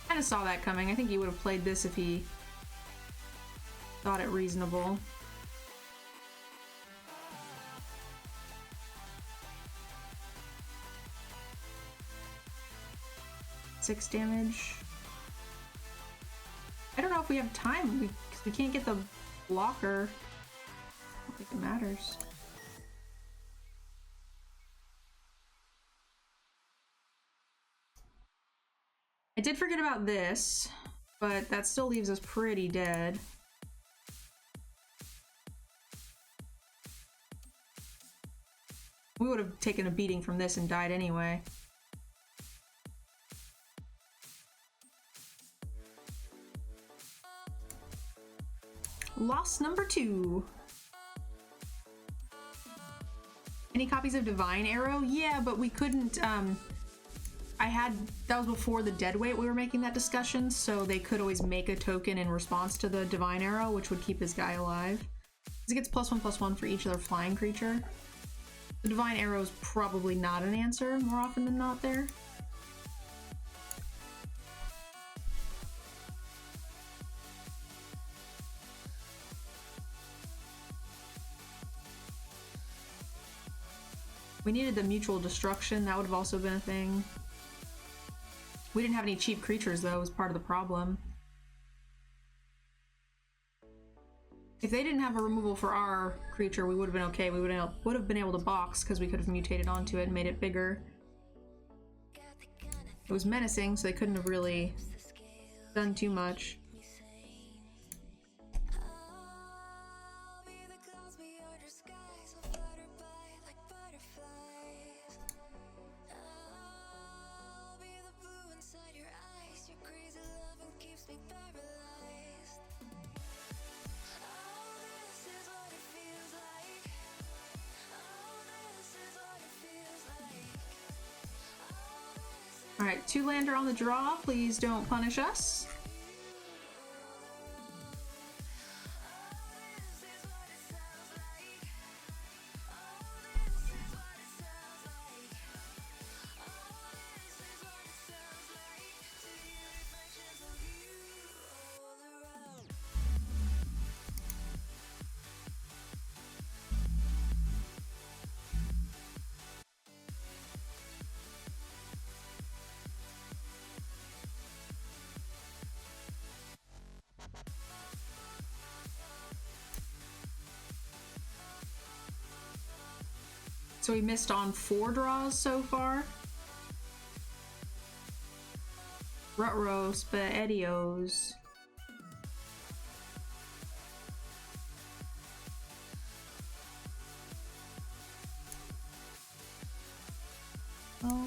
Kind of saw that coming. I think he would have played this if he thought it reasonable. 6 damage. I don't know if we have time because we can't get the blocker. I don't think it matters. I did forget about this, but that still leaves us pretty dead. We would have taken a beating from this and died anyway. Loss number 2. Any copies of Divine Arrow? Yeah, but we couldn't, that was before the dead weight we were making that discussion, so they could always make a token in response to the Divine Arrow, which would keep his guy alive. Because it gets +1/+1 for each other flying creature. The Divine Arrow is probably not an answer more often than not there. We needed the mutual destruction, that would have also been a thing. We didn't have any cheap creatures though, was part of the problem. If they didn't have a removal for our creature, we would have been okay. We would have been able to box because we could have mutated onto it and made it bigger. It was menacing, so they couldn't have really done too much. Alright, 2-lander on the draw. Please don't punish us. So we missed on 4 draws so far. Rutrow, Spaghettios. Oh,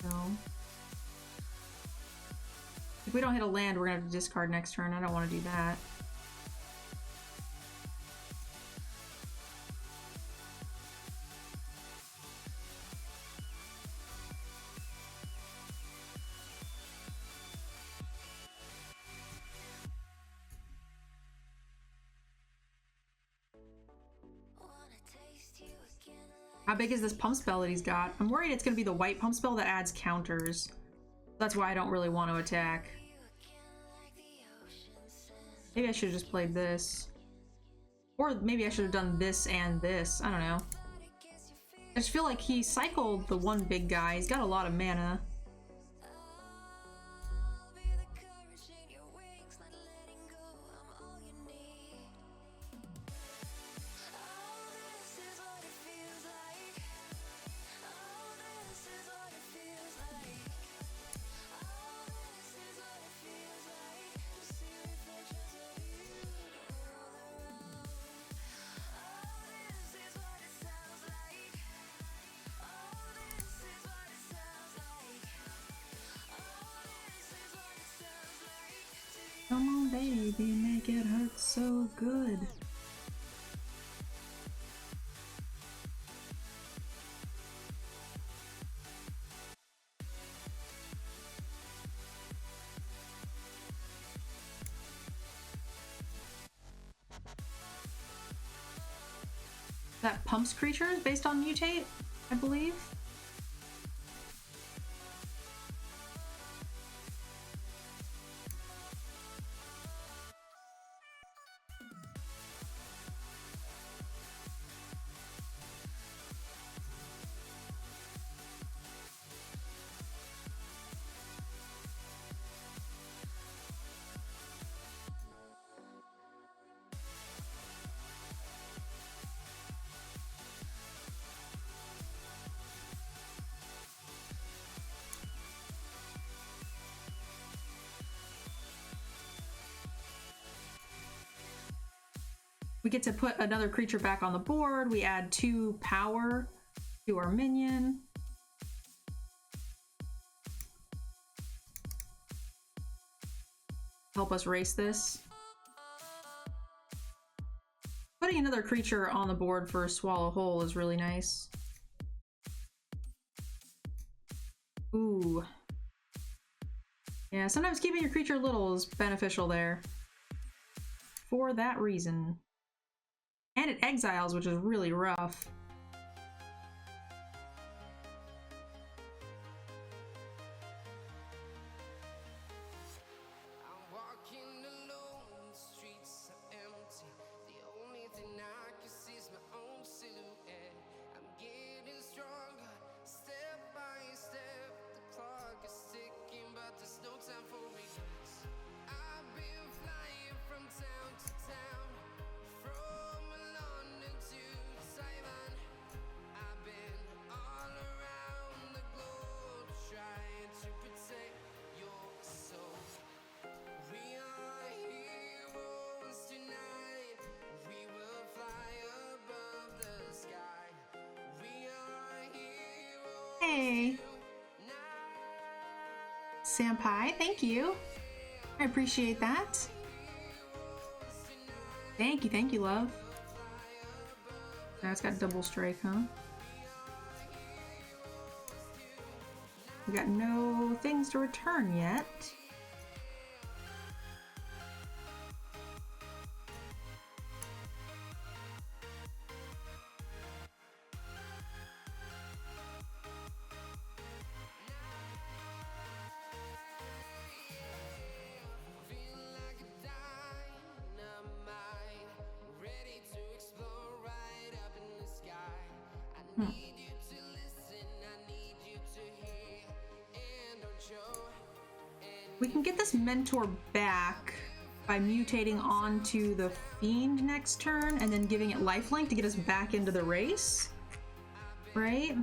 no. If we don't hit a land, we're gonna have to discard next turn. I don't want to do that. How big is this pump spell that he's got? I'm worried it's gonna be the white pump spell that adds counters. That's why I don't really want to attack. Maybe I should have just played this. Or maybe I should have done this and this. I don't know. I just feel like he cycled the one big guy. He's got a lot of mana. Come on, baby, make it hurt so good. That pumps creatures based on Mutate, I believe. We get to put another creature back on the board. We add 2 power to our minion. Help us race this. Putting another creature on the board for a Swallow Whole is really nice. Ooh. Yeah, sometimes keeping your creature little is beneficial there. For that reason. And it exiles, which is really rough. Hey, Senpai, thank you. I appreciate that. Thank you, love. Now it's got double strike, huh? We got no things to return yet. We can get this mentor back by mutating onto the fiend next turn and then giving it lifelink to get us back into the race, right?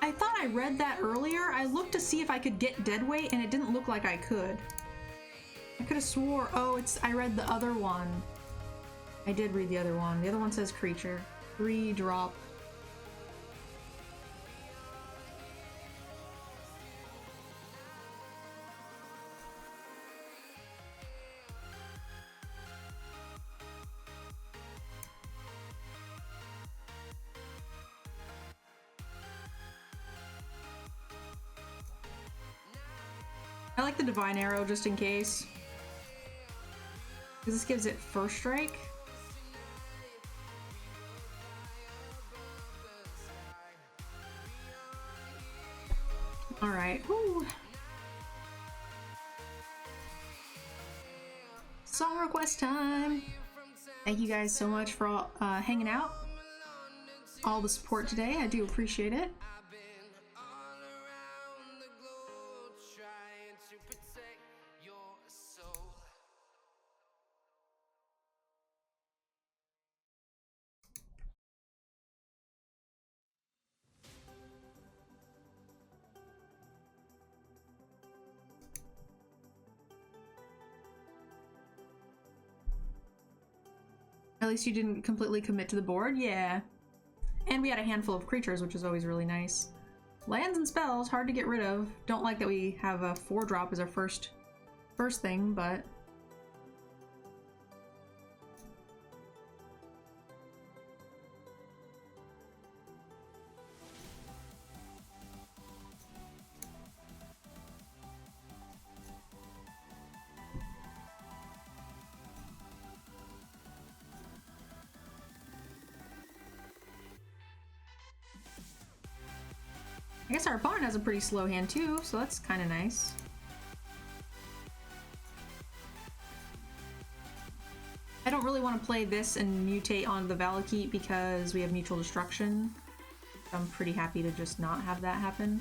I thought I read that earlier. I looked to see if I could get deadweight and it didn't look like I could. I could have swore, oh, I read the other one. I did read the other one. The other one says creature. 3 drop. I like the Divine Arrow just in case. Because this gives it first strike. Alright. Song request time! Thank you guys so much for hanging out. All the support today. I do appreciate it. At least you didn't completely commit to the board, yeah. And we had a handful of creatures, which is always really nice. Lands and spells, hard to get rid of. Don't like that we have a 4-drop as our first thing, but... I guess our opponent has a pretty slow hand too, so that's kind of nice. I don't really want to play this and mutate onto the Valakut because we have Mutual Destruction. I'm pretty happy to just not have that happen.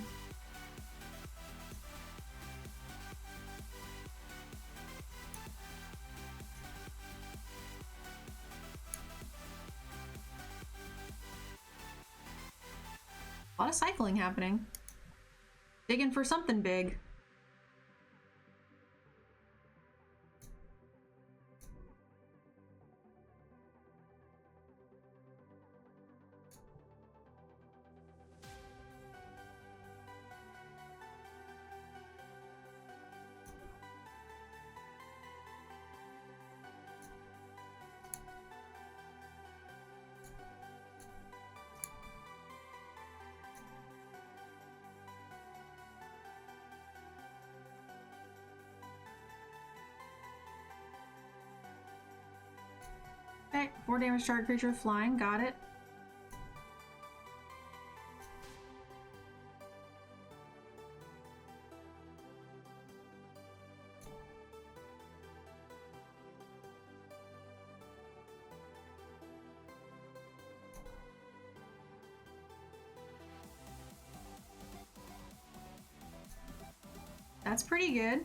A lot of cycling happening. Digging for something big. Okay, 4 damage target creature flying, got it. That's pretty good.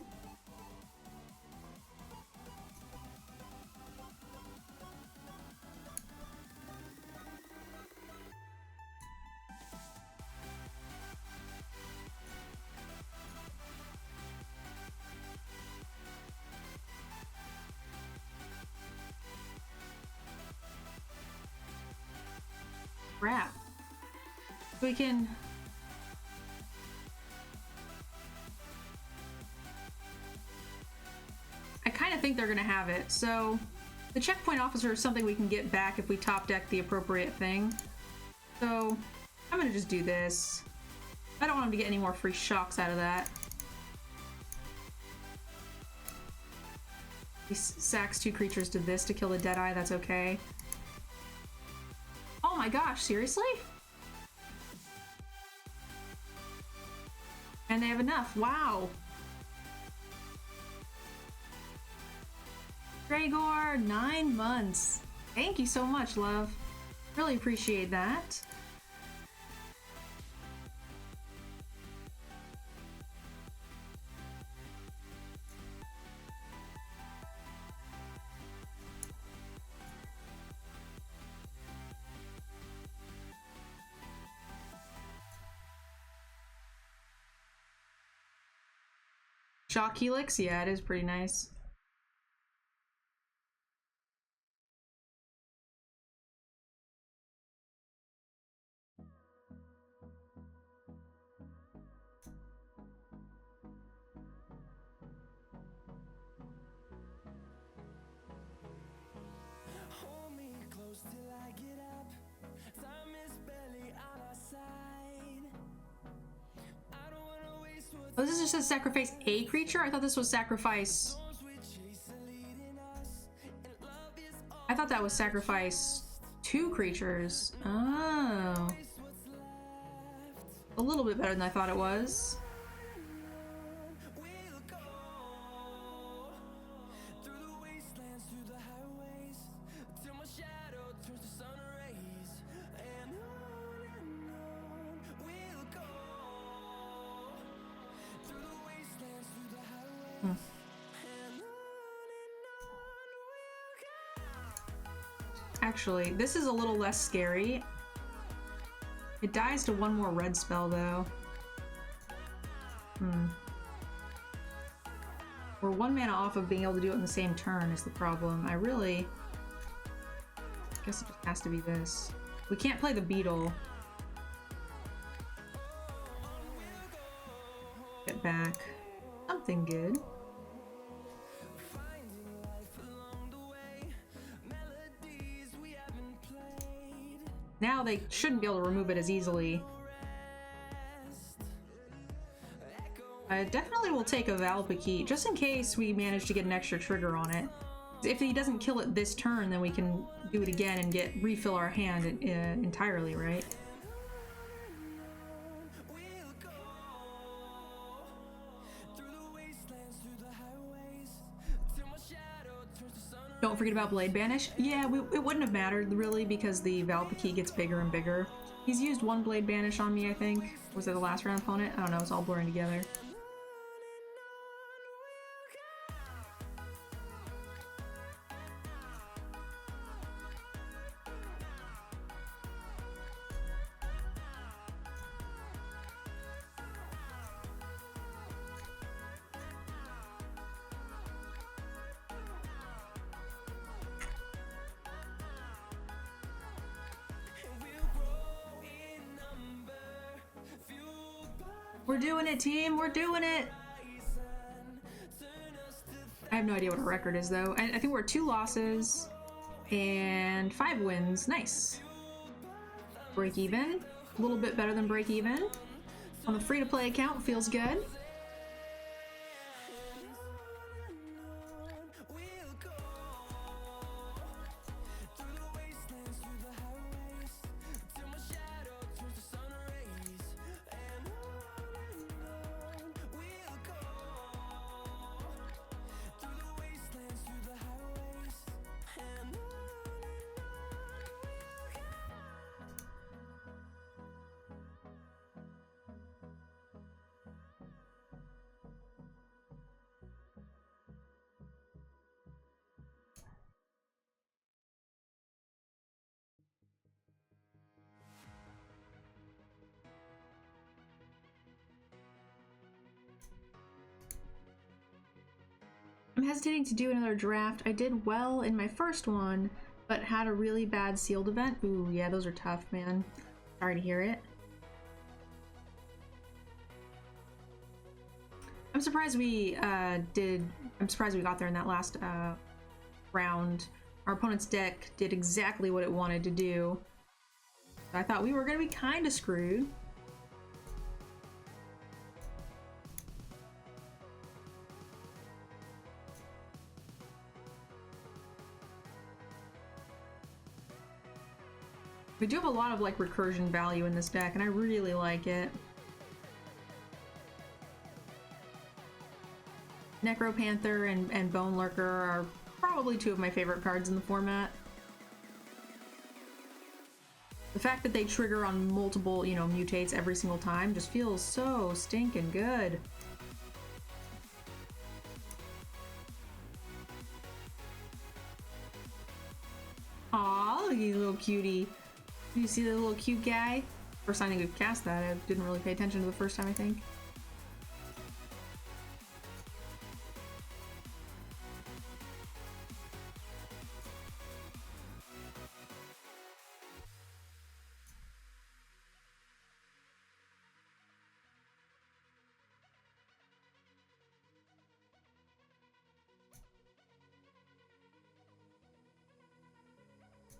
Crap. We can... I kind of think they're gonna have it, so the checkpoint officer is something we can get back if we top deck the appropriate thing. So I'm gonna just do this. I don't want him to get any more free shocks out of that. He sacks 2 creatures to this to kill the Deadeye, that's okay. Oh my gosh, seriously? And they have enough, wow. Gregor, 9 months. Thank you so much, love. Really appreciate that. Shock Helix? Yeah, it is pretty nice. Oh, this is just a sacrifice a creature? I thought this was sacrifice... I thought that was sacrifice 2 creatures. Oh. A little bit better than I thought it was. Actually, this is a little less scary. It dies to 1 more red spell, though. We're 1 mana off of being able to do it in the same turn is the problem. I guess it just has to be this. We can't play the beetle. Get back. Something good. Now they shouldn't be able to remove it as easily. I definitely will take a Valakut, just in case we manage to get an extra trigger on it. If he doesn't kill it this turn, then we can do it again and refill our hand entirely, right? Don't forget about Blade Banish. Yeah, it wouldn't have mattered, really, because the Valpiki gets bigger and bigger. He's used one Blade Banish on me, I think. Was it the last round opponent? I don't know, it's all blurring together. We're doing it, team! We're doing it! I have no idea what our record is, though. I think we're 2 losses and 5 wins. Nice. Break even. A little bit better than break even. On the free-to-play account, feels good. I'm hesitating to do another draft. I did well in my first one, but had a really bad sealed event. Ooh, yeah, those are tough, man. Sorry to hear it. I'm surprised we I'm surprised we got there in that last round. Our opponent's deck did exactly what it wanted to do. I thought we were gonna be kinda screwed. We do have a lot of like recursion value in this deck, and I really like it. Necropanther and Bone Lurker are probably 2 of my favorite cards in the format. The fact that they trigger on multiple, you know, mutates every single time just feels so stinking good. Aw, look at you little cutie. You see the little cute guy? First time I could cast that, I didn't really pay attention to the first time, I think.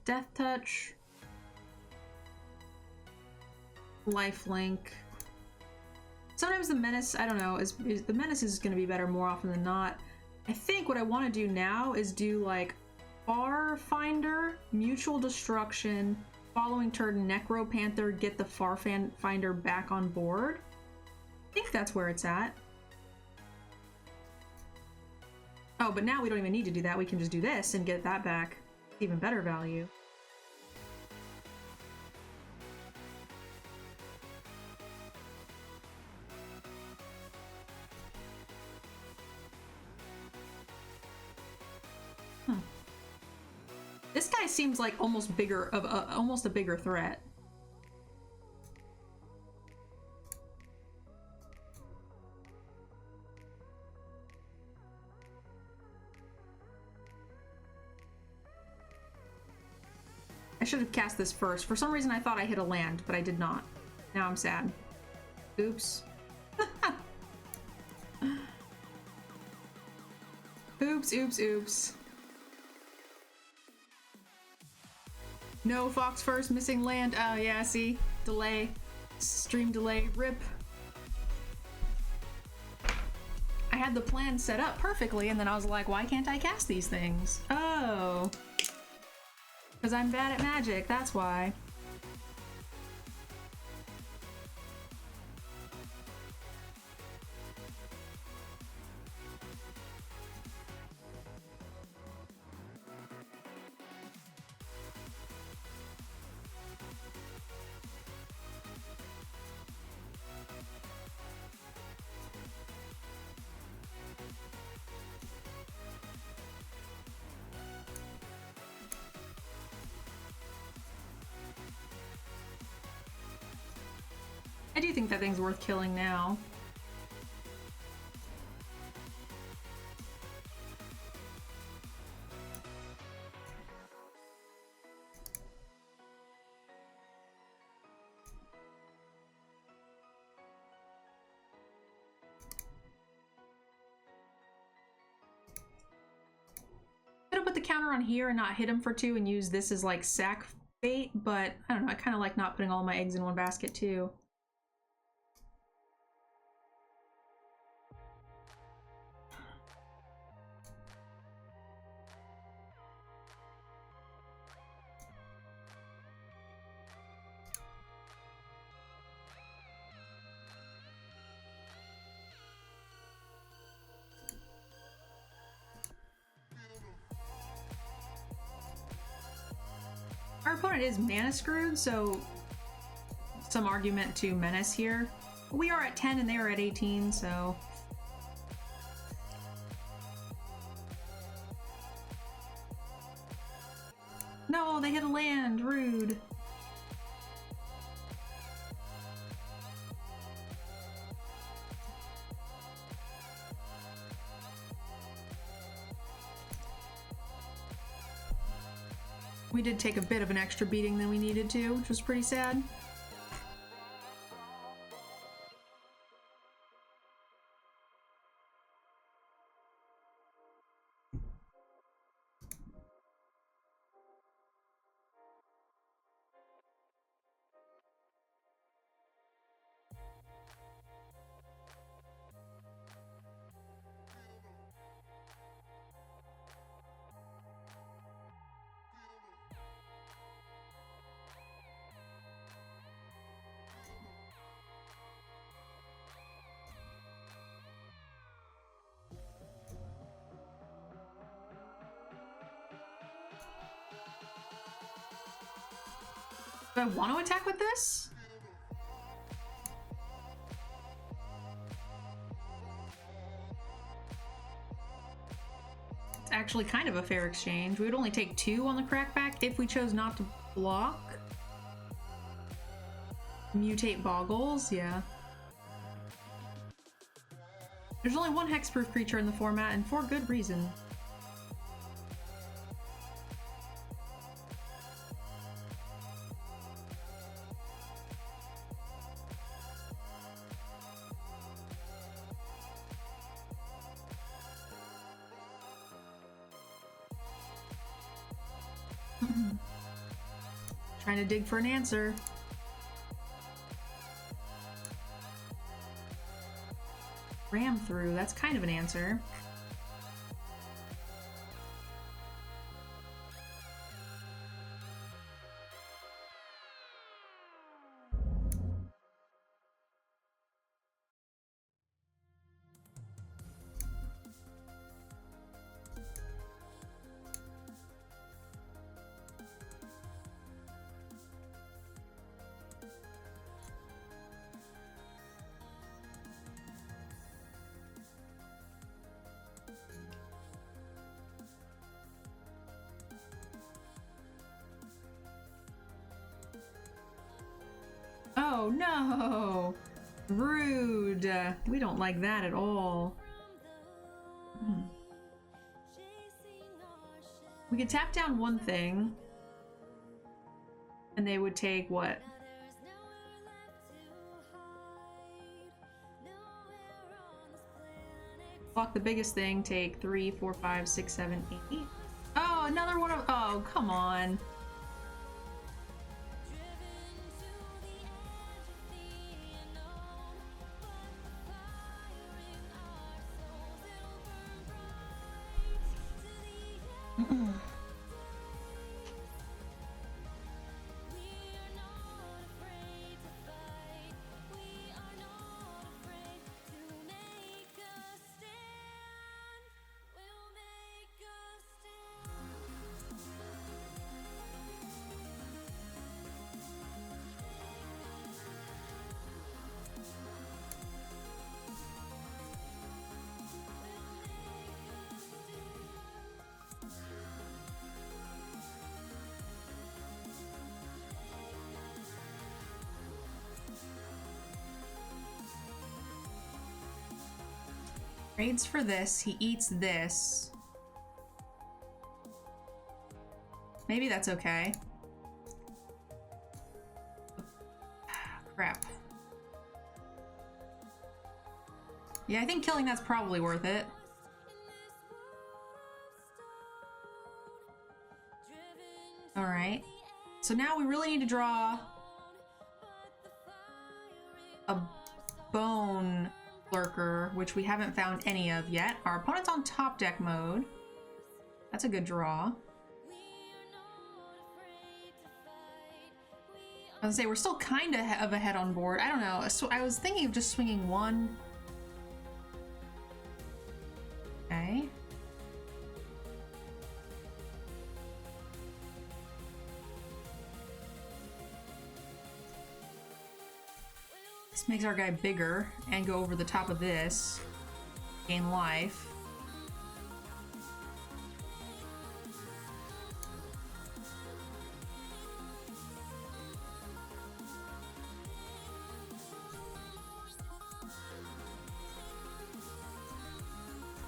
Death Touch. Lifelink. Sometimes the Menace, I don't know, the Menace is going to be better more often than not. I think what I want to do now is do like Far Finder, Mutual Destruction, following turn Necropanther, get the Far Finder back on board. I think that's where it's at. Oh, but now we don't even need to do that. We can just do this and get that back. Even better value. This guy seems like almost a bigger threat. I should have cast this first. For some reason I thought I hit a land, but I did not. Now I'm sad. Oops. Oops, oops, oops. No, Fox first, missing land. Oh yeah, see? Delay. Stream delay. RIP. I had the plan set up perfectly, and then I was like, why can't I cast these things? Oh. Because I'm bad at Magic, that's why. I do think that thing's worth killing now. Could have put the counter on here and not hit him for 2 and use this as like sack bait, but I don't know, I kind of like not putting all my eggs in one basket too. Our opponent is mana screwed, so some argument to menace here. We are at 10 and they are at 18, so... No, they hit a land! Rude! We did take a bit of an extra beating than we needed to, which was pretty sad. Do I want to attack with this? It's actually kind of a fair exchange. We would only take 2 on the crackback if we chose not to block. Mutate Boggles, yeah. There's only 1 hexproof creature in the format, and for good reason. Trying to dig for an answer. Ram through, that's kind of an answer. Oh no! Rude! We don't like that at all. We could tap down 1 thing, and they would take what? Block the biggest thing, take 3, 4, 5, 6, 7, 8. Oh, another one of. Oh, come on. Trades for this. He eats this. Maybe that's okay. Crap. Yeah, I think killing that's probably worth it. Alright. So now we really need to draw a bone lurker, which we haven't found any of yet. Our opponent's on top deck mode. That's a good draw. I was gonna say, we're still kind of ahead on board. I don't know. So I was thinking of just swinging one. Okay. This makes our guy bigger and go over the top of this. Gain life.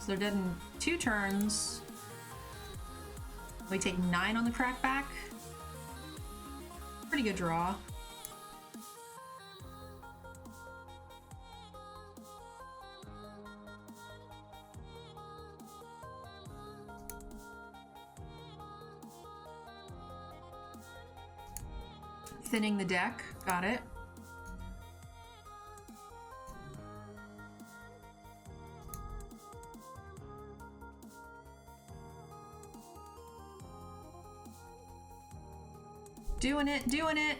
So they're dead in 2 turns. We take 9 on the crackback. Pretty good draw. Thinning the deck, got it. Doing it, doing it.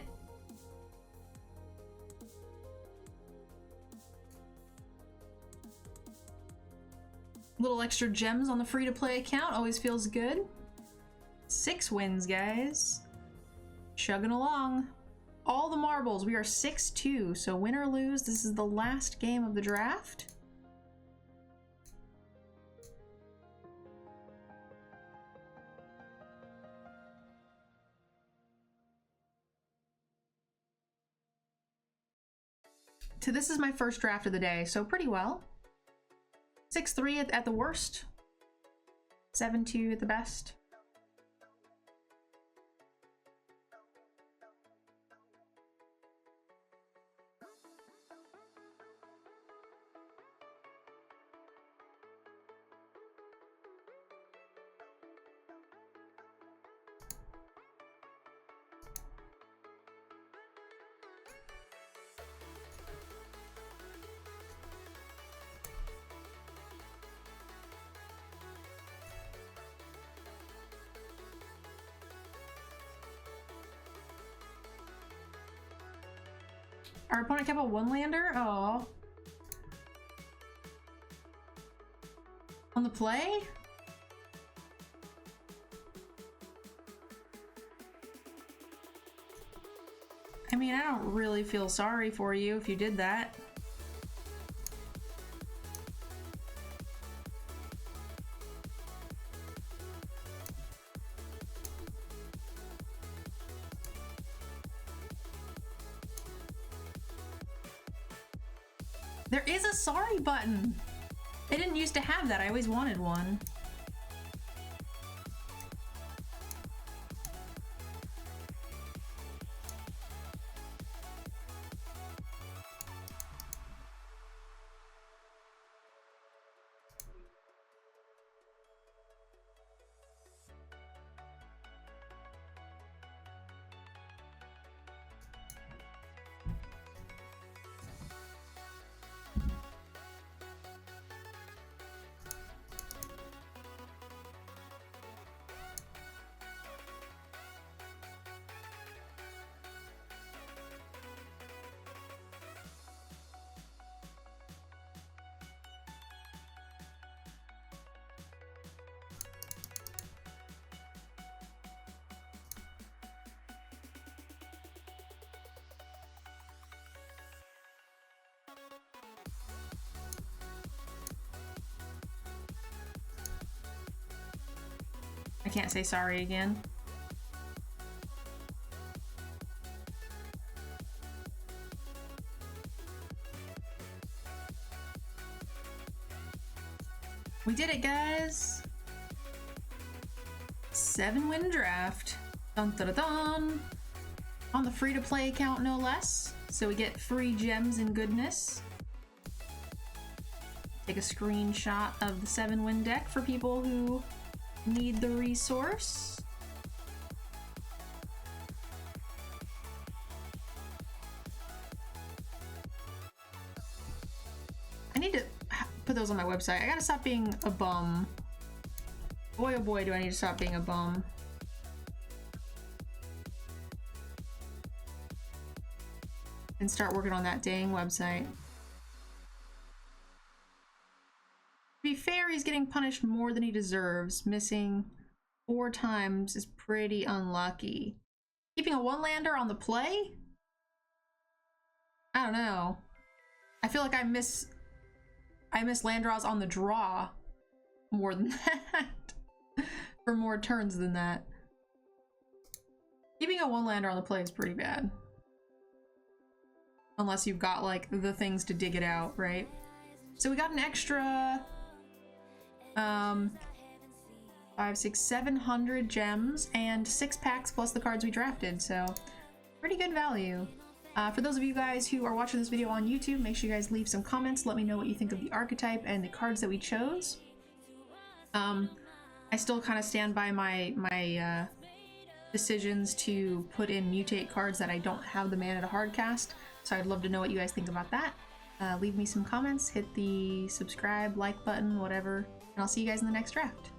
Little extra gems on the free-to-play account always feels good. 6 wins, guys. Chugging along. All the marbles. We are 6-2, so win or lose, this is the last game of the draft. So this is my first draft of the day, so pretty well. 6-3 at the worst. 7-2 at the best. Our opponent kept a 1-lander? Oh. On the play? I mean, I don't really feel sorry for you if you did that. There is a sorry button. They didn't used to have that. I always wanted one. I can't say sorry again. 7-win draft. Dun dun dun dun. On the free-to-play account, no less. So we get free gems and goodness. Take a screenshot of the 7-win deck for people who need the resource. I need to put those on my website. I gotta stop being a bum. Boy, oh boy, do I need to stop being a bum. And start working on that dang website. To be fair, he's getting punished more than he deserves. Missing 4 times is pretty unlucky. Keeping a 1-lander on the play? I don't know. I feel like I miss land draws on the draw more than that. For more turns than that. Keeping a 1-lander on the play is pretty bad. Unless you've got, like, the things to dig it out, right? So we got an extra 5, 6, 700 gems and 6 packs plus the cards we drafted, so pretty good value. For those of you guys who are watching this video on YouTube, make sure you guys leave some comments. Let me know what you think of the archetype and the cards that we chose. I still kind of stand by my decisions to put in mutate cards that I don't have the mana to hardcast, so I'd love to know what you guys think about that. Leave me some comments, hit the subscribe, like button, whatever, and I'll see you guys in the next draft.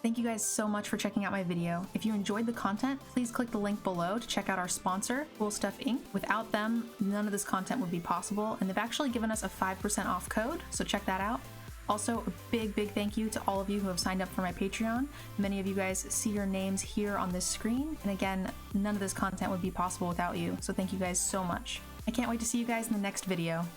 Thank you guys so much for checking out my video. If you enjoyed the content, please click the link below to check out our sponsor, Cool Stuff Inc. Without them, none of this content would be possible, and they've actually given us a 5% off code, so check that out. Also, a big thank you to all of you who have signed up for my Patreon. Many of you guys see your names here on this screen, and again, none of this content would be possible without you, so thank you guys so much. I can't wait to see you guys in the next video.